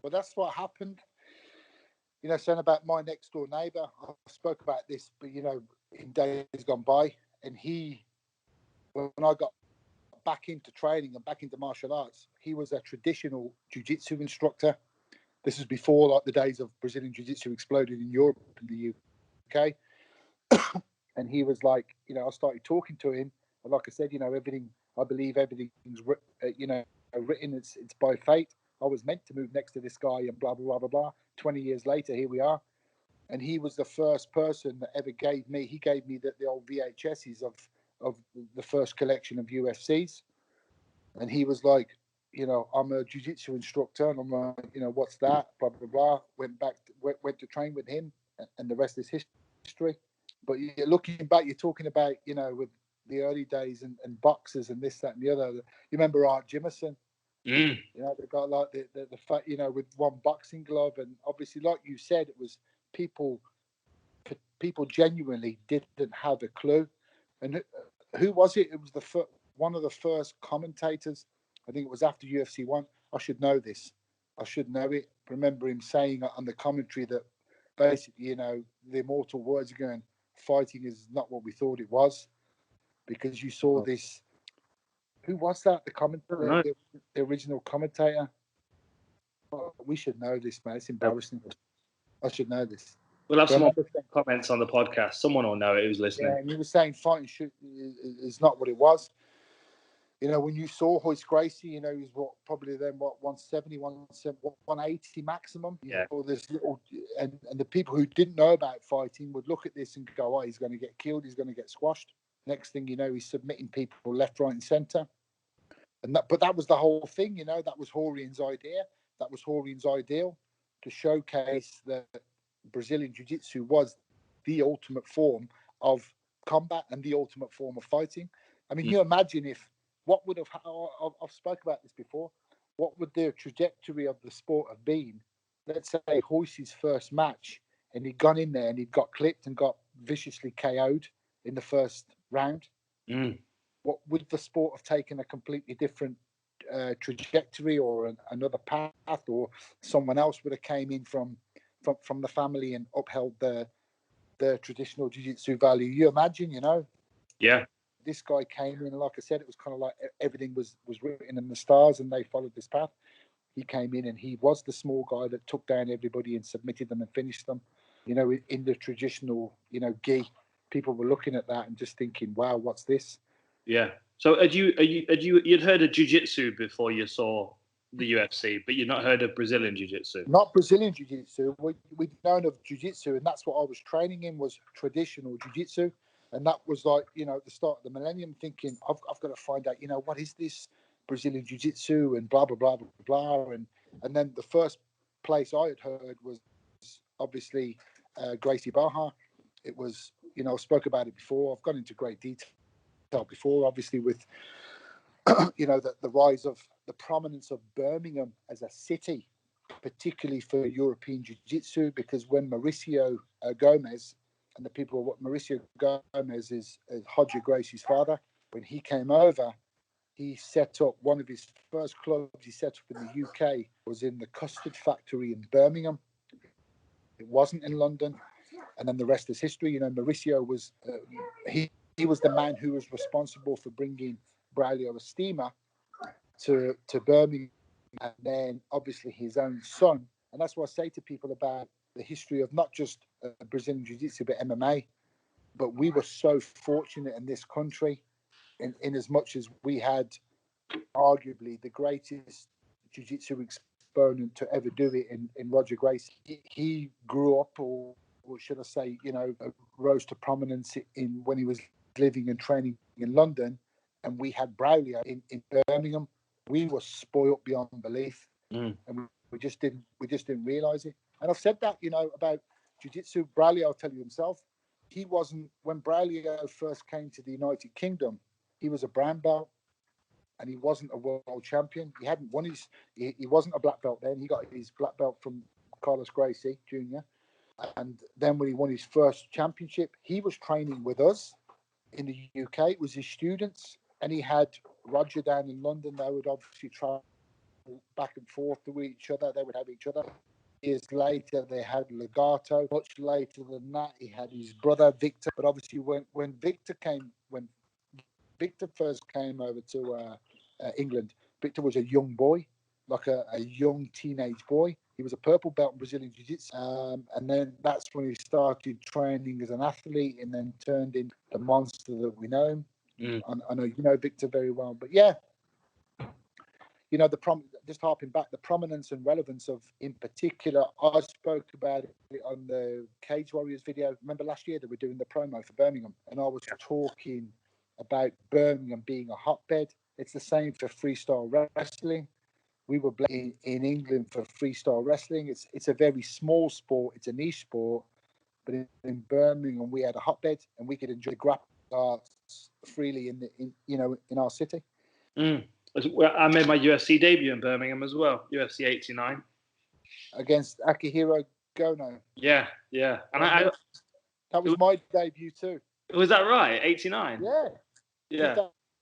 Well, that's what happened. You know, saying about my next door neighbor, I spoke about this, but you know, in days gone by, and when I got back into training and back into martial arts, he was a traditional jiu-jitsu instructor. This is before like the days of Brazilian jiu-jitsu exploded in Europe and the UK. And he was like, you know, I started talking to him, and like I said, you know, I believe everything's you know, written. It's by fate. I was meant to move next to this guy, and blah blah blah blah blah. 20 years later, here we are. And he was the first person that ever gave me the old VHSs of the first collection of UFCs. And he was like, you know, I'm a jiu-jitsu instructor. And I'm like, you know, what's that? Blah, blah, blah. Went to train with him, and the rest is history. But looking back, you're talking about, you know, with the early days and boxers and this, that, and the other. You remember Art Jimmerson? Mm. You know, they got like the fact, you know, with one boxing glove. And obviously, like you said, it was people people genuinely didn't have a clue. And who was it? It was one of the first commentators. I think it was after UFC 1. I should know this. I should know it. Remember him saying on the commentary that basically, the immortal words are going, fighting is not what we thought it was, because you saw this. Who was that? The original commentator. Oh, we should know this, man. It's embarrassing. I should know this. We'll have some comments on the podcast. Someone will know it who's listening. Yeah, and he was saying fighting is not what it was. When you saw Royce Gracie, he was probably then 170, 180 maximum. Yeah. This little, and the people who didn't know about fighting would look at this and go, "Oh, he's going to get killed. He's going to get squashed." Next thing you know, he's submitting people left, right, and centre. But that was the whole thing. That was Horian's idea. That was Horian's ideal, to showcase that Brazilian Jiu-Jitsu was the ultimate form of combat and the ultimate form of fighting. I mean, you imagine what would have, I've spoke about this before, what would the trajectory of the sport have been? Let's say Royce's first match, and he'd gone in there and he'd got clipped and got viciously KO'd in the first round. What would the sport have taken? A completely different trajectory, or another path, or someone else would have came in from the family and upheld the traditional jiu-jitsu value. You imagine, Yeah. This guy came in, like I said, it was kind of like everything was written in the stars, and they followed this path. He came in and he was the small guy that took down everybody and submitted them and finished them. In the traditional, gi, people were looking at that and just thinking, "Wow, what's this?" Yeah. So you'd heard of Jiu-Jitsu before you saw the UFC, but you'd not heard of Brazilian Jiu-Jitsu? Not Brazilian Jiu-Jitsu. We'd known of Jiu-Jitsu, and that's what I was training in, was traditional Jiu-Jitsu. And that was like, at the start of the millennium, thinking, I've got to find out, what is this Brazilian Jiu-Jitsu and blah, blah, blah, blah, blah. And then the first place I had heard was obviously Gracie Barra. It was, I spoke about it before. I've gone into great detail before, obviously, with, the rise of the prominence of Birmingham as a city, particularly for European Jiu-Jitsu, because when Mauricio Gomez, and the people, what Mauricio Gomez is Roger Gracie's father, when he came over, he set up one of his first clubs he set up in the UK was in the custard factory in Birmingham. It wasn't in London. And then the rest is history. Mauricio was, he was the man who was responsible for bringing Braulio Estima to Birmingham, and then obviously his own son. And that's what I say to people about the history of not just Brazilian Jiu-Jitsu, but MMA. But we were so fortunate in this country, in as much as we had arguably the greatest Jiu-Jitsu exponent to ever do it in Roger Gracie. He grew up, or should I say, rose to prominence when he was living and training in London, and we had Braulio in Birmingham. We were spoiled beyond belief, and we just didn't realize it. And I've said that, about Jiu-Jitsu. Braulio, I'll tell you himself, he wasn't, when Braulio first came to the United Kingdom, he was a brown belt, and he wasn't a world champion. He hadn't won he wasn't a black belt then. He got his black belt from Carlos Gracie Jr. And then when he won his first championship, he was training with us in the UK. It was his students, and he had Roger down in London. They would obviously travel back and forth to each other. They would have each other. Years later, they had Legato. Much later than that, he had his brother Victor. But obviously, when Victor first came over to England, Victor was a young boy, like a young teenage boy. He was a purple belt in Brazilian Jiu-Jitsu. And then that's when he started training as an athlete, and then turned into the monster that we know him. I know you know Victor very well. But yeah, just harping back, the prominence and relevance of, in particular, I spoke about it on the Cage Warriors video. Remember last year that we're doing the promo for Birmingham, and I was talking about Birmingham being a hotbed. It's the same for freestyle wrestling. We were in England for freestyle wrestling. It's a very small sport. It's a niche sport. But in Birmingham, we had a hotbed, and we could enjoy the grappling arts freely in our city. I made my UFC debut in Birmingham as well, UFC 89. Against Akihiro Gono. Yeah. And That was my debut too. Was that right? 89? Yeah. Yeah.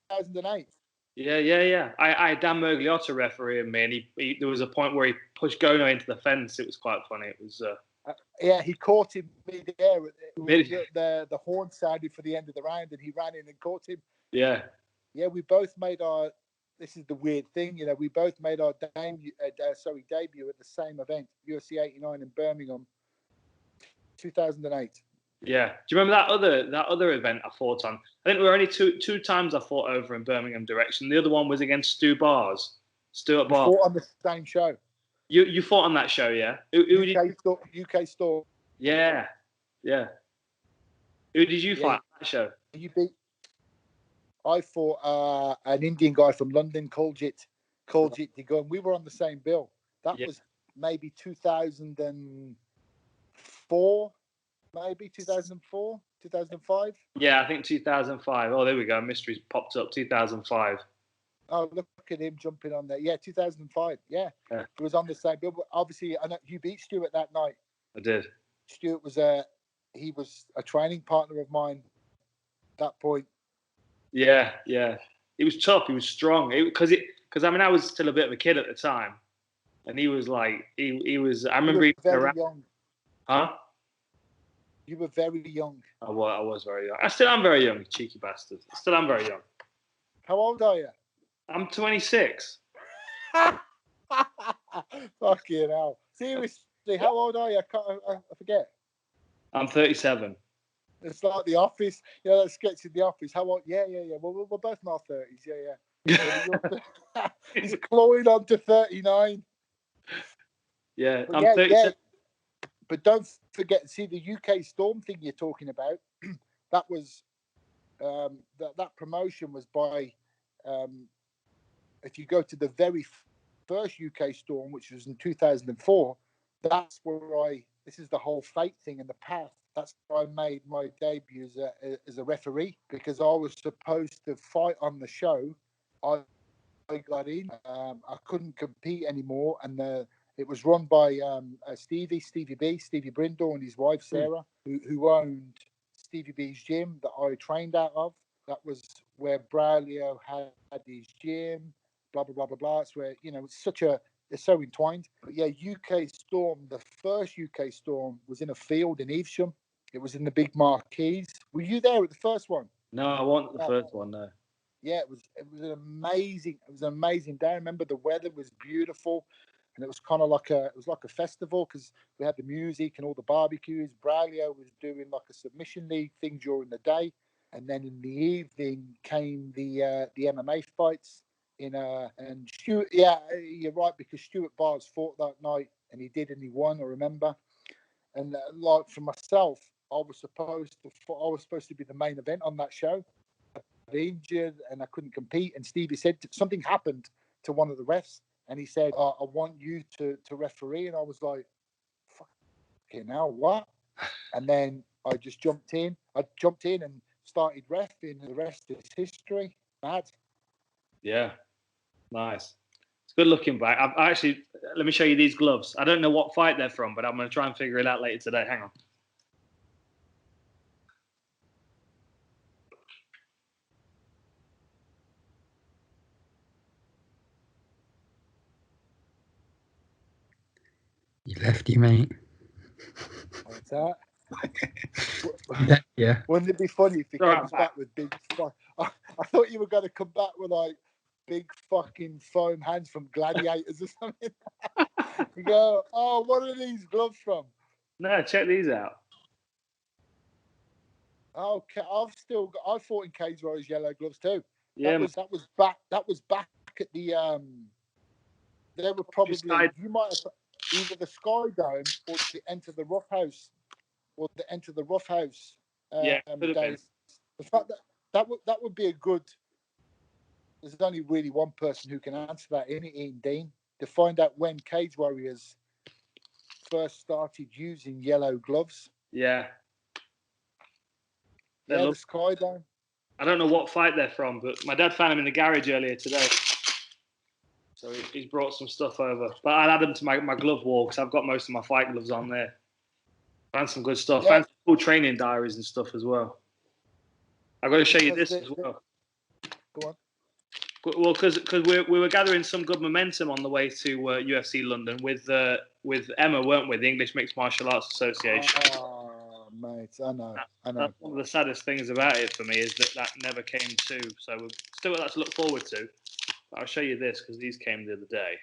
2008. Yeah. I had Dan Mergliotto refereeing me, and he there was a point where he pushed Gono into the fence. It was quite funny. It was. Yeah, he caught him mid-air. The horn sounded for the end of the round, and he ran in and caught him. Yeah. Yeah, we both made our. This is the weird thing, you know. We both made our debut at the same event, UFC 89 in Birmingham, 2008. Yeah. Do you remember that other event I fought on? I think there were only two times I fought over in Birmingham direction. The other one was against Stuart Barrs. Fought on the same show. You fought on that show, yeah? Who UK Storm. Yeah. Who did you fight on that show? I fought an Indian guy from London, Kuljit Digun. We were on the same bill. That was maybe 2004, maybe 2004, 2005. Yeah, I think 2005. Oh, there we go. Mystery's popped up. 2005. Oh, look at him jumping on there. Yeah, 2005. Yeah. It was on the same bill. But obviously, I know you beat Stuart that night. I did. Stuart was he was a training partner of mine at that point. Yeah. He was tough. He was strong. Because I mean, I was still a bit of a kid at the time, and he was like, he was. I remember he was very young. Huh? You were very young. I was very young. I still am very young, cheeky bastard. I still am very young. How old are you? I'm 26. Fucking hell. Seriously, how old are you? I forget. I'm 37. It's like The Office. Yeah, that sketch in The Office. How old? Yeah. Well, we're both in our 30s. Yeah. He's clawing on to 39. Yeah, but I'm 37. Yeah. But don't forget, see the UK Storm thing you're talking about. That was that promotion was by. If you go to the very first UK Storm, which was in 2004, that's where this is the whole fate thing in the past. That's where I made my debut as a referee, because I was supposed to fight on the show. I got in. I couldn't compete anymore, and it was run by Stevie Brindle, and his wife Sarah, who owned Stevie B's gym that I trained out of. That was where Braulio had his gym. Blah blah blah blah blah. It's where it's so entwined. But yeah, UK Storm. The first UK Storm was in a field in Evesham. It was in the big marquees. Were you there at the first one? No, I wasn't the first one. No. Yeah, it was an amazing day. I remember the weather was beautiful, and it was kind of like a festival, because we had the music and all the barbecues. Braulio was doing like a submission league thing during the day, and then in the evening came the MMA fights. And Stuart, yeah, you're right, because Stuart Barrs fought that night, and he won. I remember, and like for myself, I was supposed to be the main event on that show. I got injured and I couldn't compete, and Stevie said something happened to one of the refs, and he said, "I want you to referee," and I was like, "Fucking hell, what?" And then I just jumped in. and started reffing. The rest is history. Mad. Yeah, nice. It's good looking back. Let me show you these gloves. I don't know what fight they're from, but I'm going to try and figure it out later today. Hang on. You lefty, mate. What's that? Yeah. Wouldn't it be funny if he comes back with big fuck? I thought you were going to come back with like big fucking foam hands from Gladiators or something. You go, "Oh, what are these gloves from?" No, check these out. Okay, I fought in Cage Warriors yellow gloves too. Yeah, that was back at the they were probably, you might have either the Sky Dome or the Enter the Rough House days. The fact that would be a good. There's only really one person who can answer that, Ian Dean, to find out when Cage Warriors first started using yellow gloves. Yeah. The Sky Dome. I don't know what fight they're from, but my dad found them in the garage earlier today. So he's brought some stuff over. But I'll add them to my glove wall, because I've got most of my fight gloves on there. Found some good stuff. Yeah. Full training diaries and stuff as well. I've got to show you this as well. Go on. Well, because we were gathering some good momentum on the way to UFC London with Emma, weren't we? The English Mixed Martial Arts Association. Oh, mate, I know. That's one of the saddest things about it for me is that never came to. So we've still got that to look forward to. But I'll show you this because these came the other day.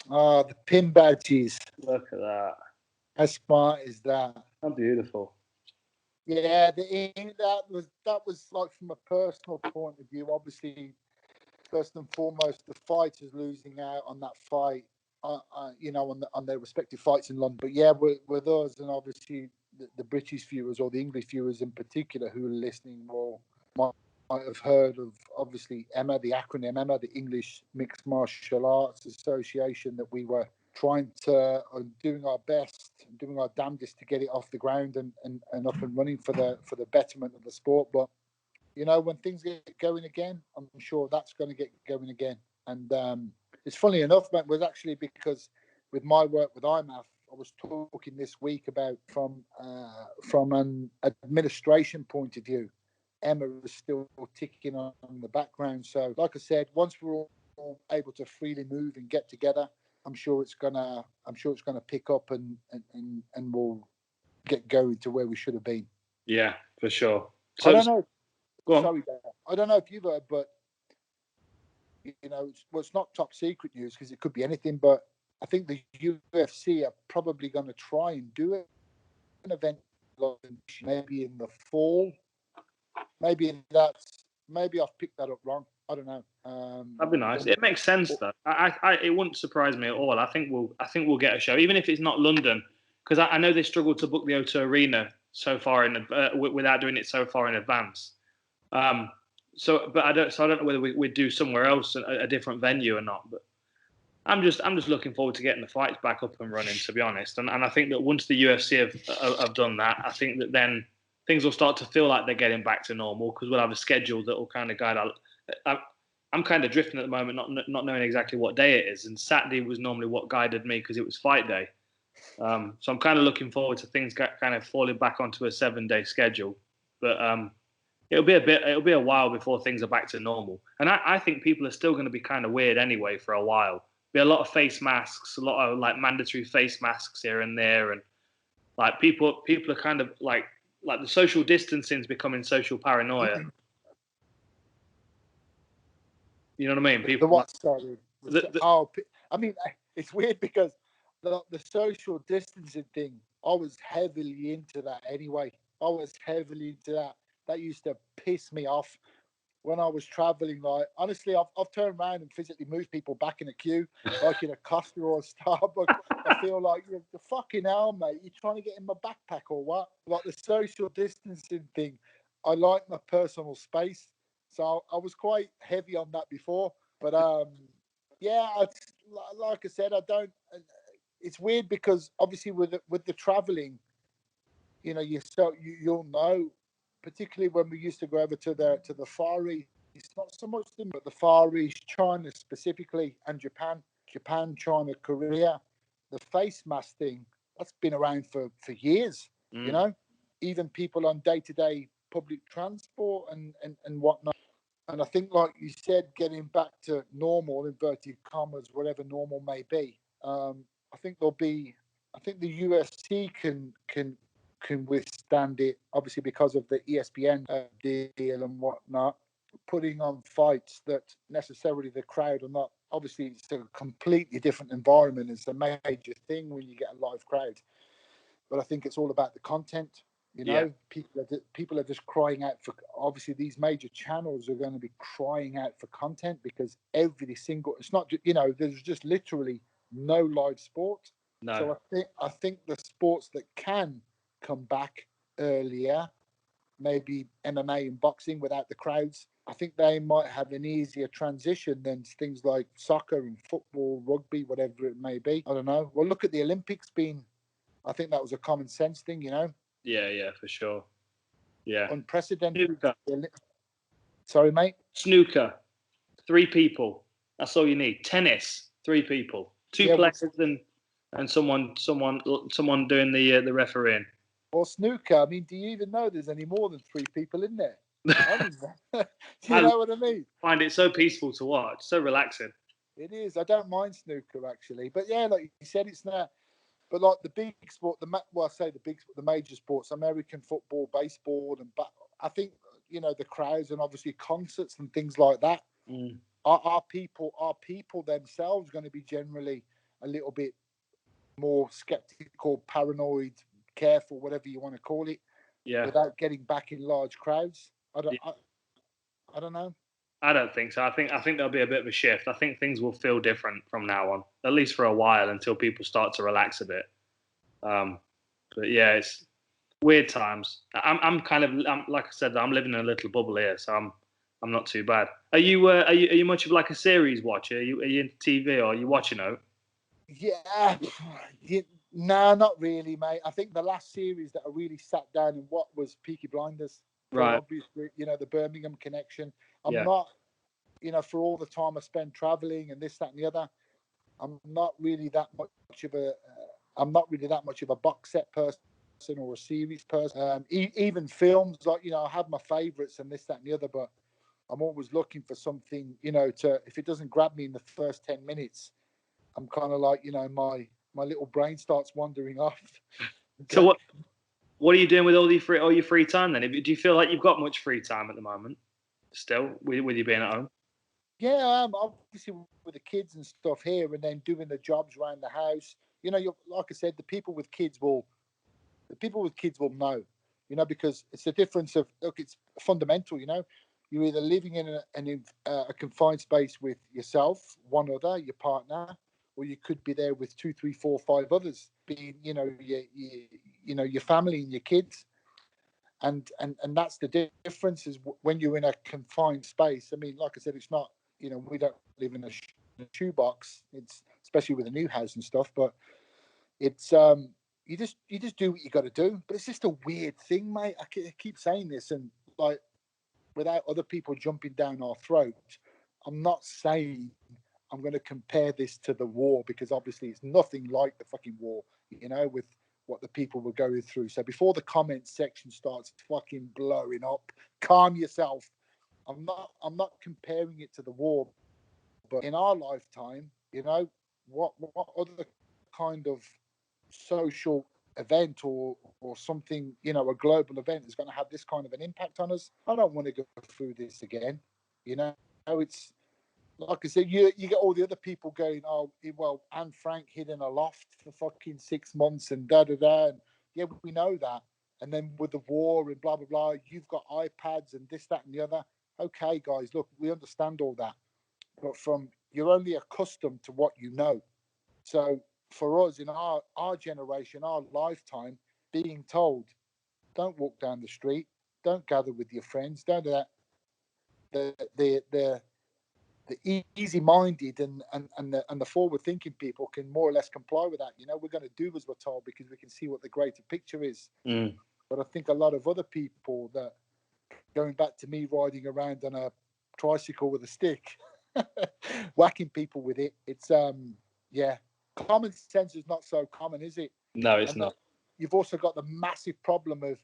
Oh, the pin badges. Look at that. How smart is that? How beautiful. Yeah, that was like from a personal point of view. Obviously, first and foremost, the fighters losing out on that fight, on their respective fights in London. But yeah, with us and obviously the British viewers or the English viewers in particular who are listening might have heard of obviously EMMA, the acronym EMMA, the English Mixed Martial Arts Association, that we were trying to doing our best, doing our damnedest to get it off the ground and up and running for the betterment of the sport. But when things get going again, I'm sure that's going to get going again. And it's funny enough, man, was actually because with my work with IMAF, I was talking this week about from an administration point of view, Emma is still ticking on the background. So, like I said, once we're all able to freely move and get together, I'm sure it's gonna pick up and we'll get going to where we should have been. Yeah, for sure. So, I don't know. Go on. Sorry, Dan. I don't know if you've heard, but it's not top secret news because it could be anything. But I think the UFC are probably going to try and do an event maybe in the fall. Maybe I've picked that up wrong. I don't know. That'd be nice. It makes sense though. It wouldn't surprise me at all. I think we'll get a show, even if it's not London, because I know they struggled to book the O2 Arena so far without doing it so far in advance. So I don't know whether we'd do somewhere else, a different venue or not. But I'm just looking forward to getting the fights back up and running, to be honest. And I think that once the UFC have done that, I think that then things will start to feel like they're getting back to normal because we'll have a schedule that will kind of guide our. I'm kind of drifting at the moment, not knowing exactly what day it is. And Saturday was normally what guided me because it was fight day. So I'm kind of looking forward to things kind of falling back onto a 7-day schedule. But it'll be a while before things are back to normal. And I think people are still going to be kind of weird anyway for a while. Be a lot of face masks, a lot of like mandatory face masks here and there, and like people are kind of like the social distancing is becoming social paranoia. You know what I mean? People. The what? Sorry. I mean, it's weird because the social distancing thing, I was heavily into that anyway. I was heavily into that. That used to piss me off when I was traveling. Like, honestly, I've turned around and physically moved people back in a queue, like in a Costa or a Starbucks. I feel like, you're the fucking hell, mate. You're trying to get in my backpack or what? Like the social distancing thing, I like my personal space. So I was quite heavy on that before. But, yeah, like I said, I don't... It's weird because obviously with the traveling, you'll know, particularly when we used to go over to the Far East, it's not so much them, but the Far East, China specifically, and Japan, China, Korea, the face mask thing, that's been around for years, even people on day-to-day public transport and whatnot. And I think, like you said, getting back to normal, inverted commas, whatever normal may be, I think the UFC can withstand it, obviously because of the ESPN deal and whatnot, putting on fights that necessarily the crowd are not. Obviously, it's a completely different environment. It's a major thing when you get a live crowd. But I think it's all about the content. People are just crying out for. Obviously, these major channels are going to be crying out for content because every single. It's not. There's just literally no live sport. No. So I think the sports that can come back earlier, maybe MMA and boxing without the crowds, I think they might have an easier transition than things like soccer and football, rugby, whatever it may be. I don't know. Well, look at the Olympics I think that was a common sense thing, Yeah, for sure. Yeah. Unprecedented. Sorry, mate? Snooker, 3 people. That's all you need. Tennis, 3 people. 2 players and someone doing the refereeing. Or snooker. I mean, do you even know there's any more than 3 people in there? Do you know what I mean? Find it so peaceful to watch, so relaxing. It is. I don't mind snooker actually, but yeah, like you said, it's not. But like the big sport, the major sports, American football, baseball, and I think the crowds and obviously concerts and things like that. Are people themselves going to be generally a little bit more skeptical, paranoid, careful, whatever you want to call it, without getting back in large crowds? I don't know. I don't think so. I think there'll be a bit of a shift. I think things will feel different from now on, at least for a while, until people start to relax a bit. But yeah, it's weird times. I'm like I said, I'm living in a little bubble here, so I'm not too bad. Are you much of like a series watcher? Are you into TV or are you watching out? Yeah, no, not really, mate. I think the last series that I really sat down and what was Peaky Blinders. Right. Obviously, the Birmingham connection. I'm not, for all the time I spend traveling and this, that, and the other. I'm not really that much of a box set person or a series person. Even films, like I have my favourites and this, that, and the other, but I'm always looking for something, if it doesn't grab me in the first 10 minutes, I'm kind of like, my little brain starts wandering off. So what are you doing with all your free time then? Do you feel like you've got much free time at the moment still with you being at home? Yeah, I'm obviously with the kids and stuff here, and then doing the jobs around the house. Like I said, the people with kids will know, because it's the difference of, look, it's fundamental. You're either living in a confined space with yourself, one other, your partner, or you could be there with 2, 3, 4, 5 others, being your family and your kids. And that's the difference, is when you're in a confined space. I mean, like I said, it's not, we don't live in a shoebox. It's especially with a new house and stuff, but it's you just do what you got to do. But it's just a weird thing, mate. I keep saying this, and like, without other people jumping down our throat, I'm not saying I'm going to compare this to the war, because obviously it's nothing like the fucking war, with what the people were going through. So before the comment section starts fucking blowing up, calm yourself. I'm not comparing it to the war, but in our lifetime, what other kind of social event or something, a global event is going to have this kind of an impact on us? I don't want to go through this again. It's like I said, you get all the other people going, oh, well, Anne Frank hid in a loft for fucking 6 months and da-da-da. And yeah, we know that. And then with the war and blah, blah, blah, you've got iPads and this, that, and the other. Okay, guys, look, we understand all that. But you're only accustomed to what you know. So for us, in our generation, our lifetime, being told, don't walk down the street, don't gather with your friends, don't do that. The easy-minded and the forward-thinking people can more or less comply with that. We're going to do as we're told because we can see what the greater picture is. But I think a lot of other people, that going back to me riding around on a tricycle with a stick, whacking people with it, it's common sense is not so common, is it? No, it's not. You've also got the massive problem of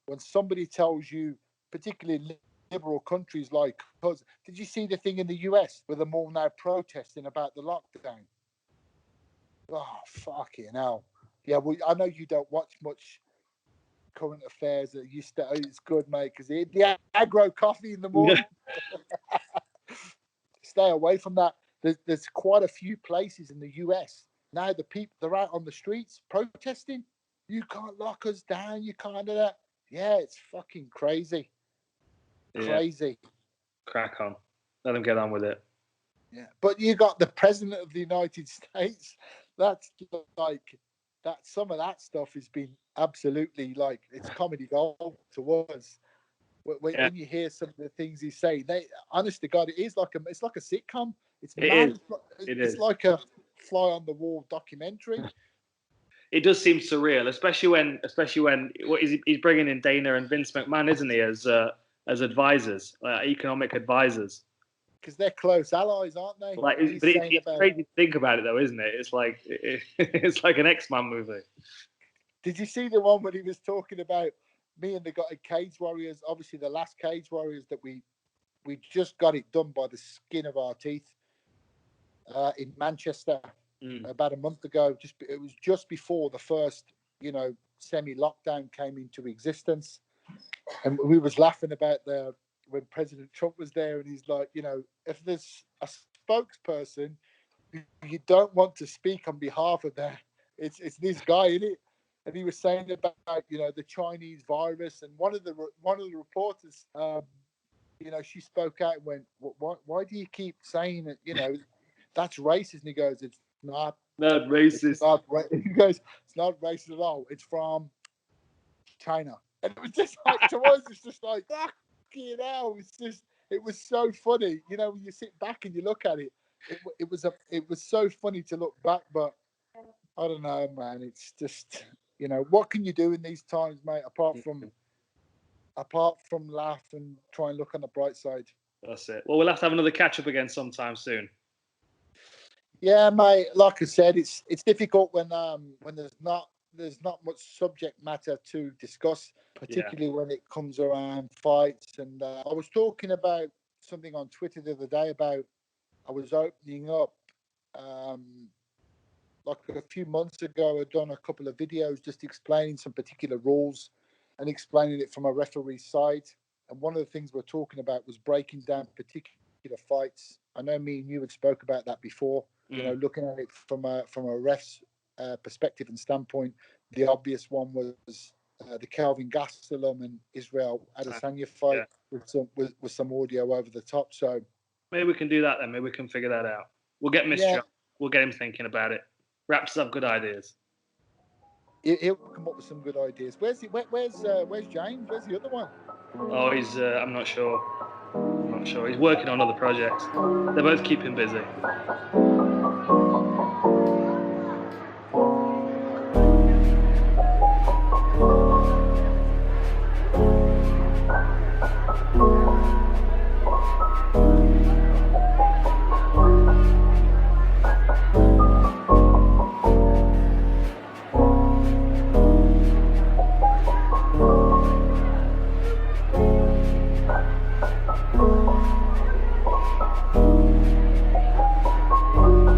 when somebody tells you, particularly liberal countries like us. Did you see the thing in the US where they're all now protesting about the lockdown? Oh, fucking hell. Yeah, well, I know you don't watch much current affairs. It's good, mate, because the aggro coffee in the morning. Stay away from that. There's quite a few places in the US now. The people, they're out on the streets protesting. You can't lock us down. You can't do that. Yeah, it's fucking crazy. Crazy. Crack on. Let them get on with it. Yeah, but you got the president of the United States. That's like that. Some of that stuff has been absolutely like, it's comedy gold to us. When you hear some of the things he's saying, honest to God, it's like a sitcom. It's mad. It's like a fly on the wall documentary. It does seem surreal, especially when he's bringing in Dana and Vince McMahon, isn't he, as advisors, economic advisors? Because they're close allies, aren't they? Like, but it's crazy to think about it, though, isn't it? It's like it's like an X-Men movie. Did you see the one when he was talking about me and the guy Cage Warriors? Obviously, the last Cage Warriors that we just got it done by the skin of our teeth in Manchester about a month ago. It was just before the first, semi-lockdown came into existence, and we was laughing about when President Trump was there, and he's like, if there's a spokesperson you don't want to speak on behalf of that, it's this guy, isn't it? And he was saying about the Chinese virus, and one of the reporters, she spoke out and went, why do you keep saying it? That's racist. And he goes, it's not racist. He goes, it's not racist at all. It's from China. And it was just like, to us, it's just like, it was so funny. When you sit back and you look at it, it was so funny to look back, but I don't know, man. It's just, what can you do in these times, mate, apart from laugh and try and look on the bright side. That's it. Well, we'll have to have another catch up again sometime soon. Yeah, mate. Like I said, it's difficult when there's not much subject matter to discuss, particularly when it comes around fights. And I was talking about something on Twitter the other day about I was opening up. Like a few months ago, I'd done a couple of videos just explaining some particular rules and explaining it from a referee's side. And one of the things we're talking about was breaking down particular fights. I know me and you had spoke about that before. Looking at it from a ref's perspective and standpoint. The obvious one was the Kelvin Gastelum and Israel Adesanya fight with some audio over the top. So maybe we can do that then. Maybe we can figure that out. We'll get Mr. We'll get him thinking about it. Raps have good ideas. He'll come up with some good ideas. Where's James? Where's the other one? Oh, he's. I'm not sure. He's working on other projects. They both keep him busy.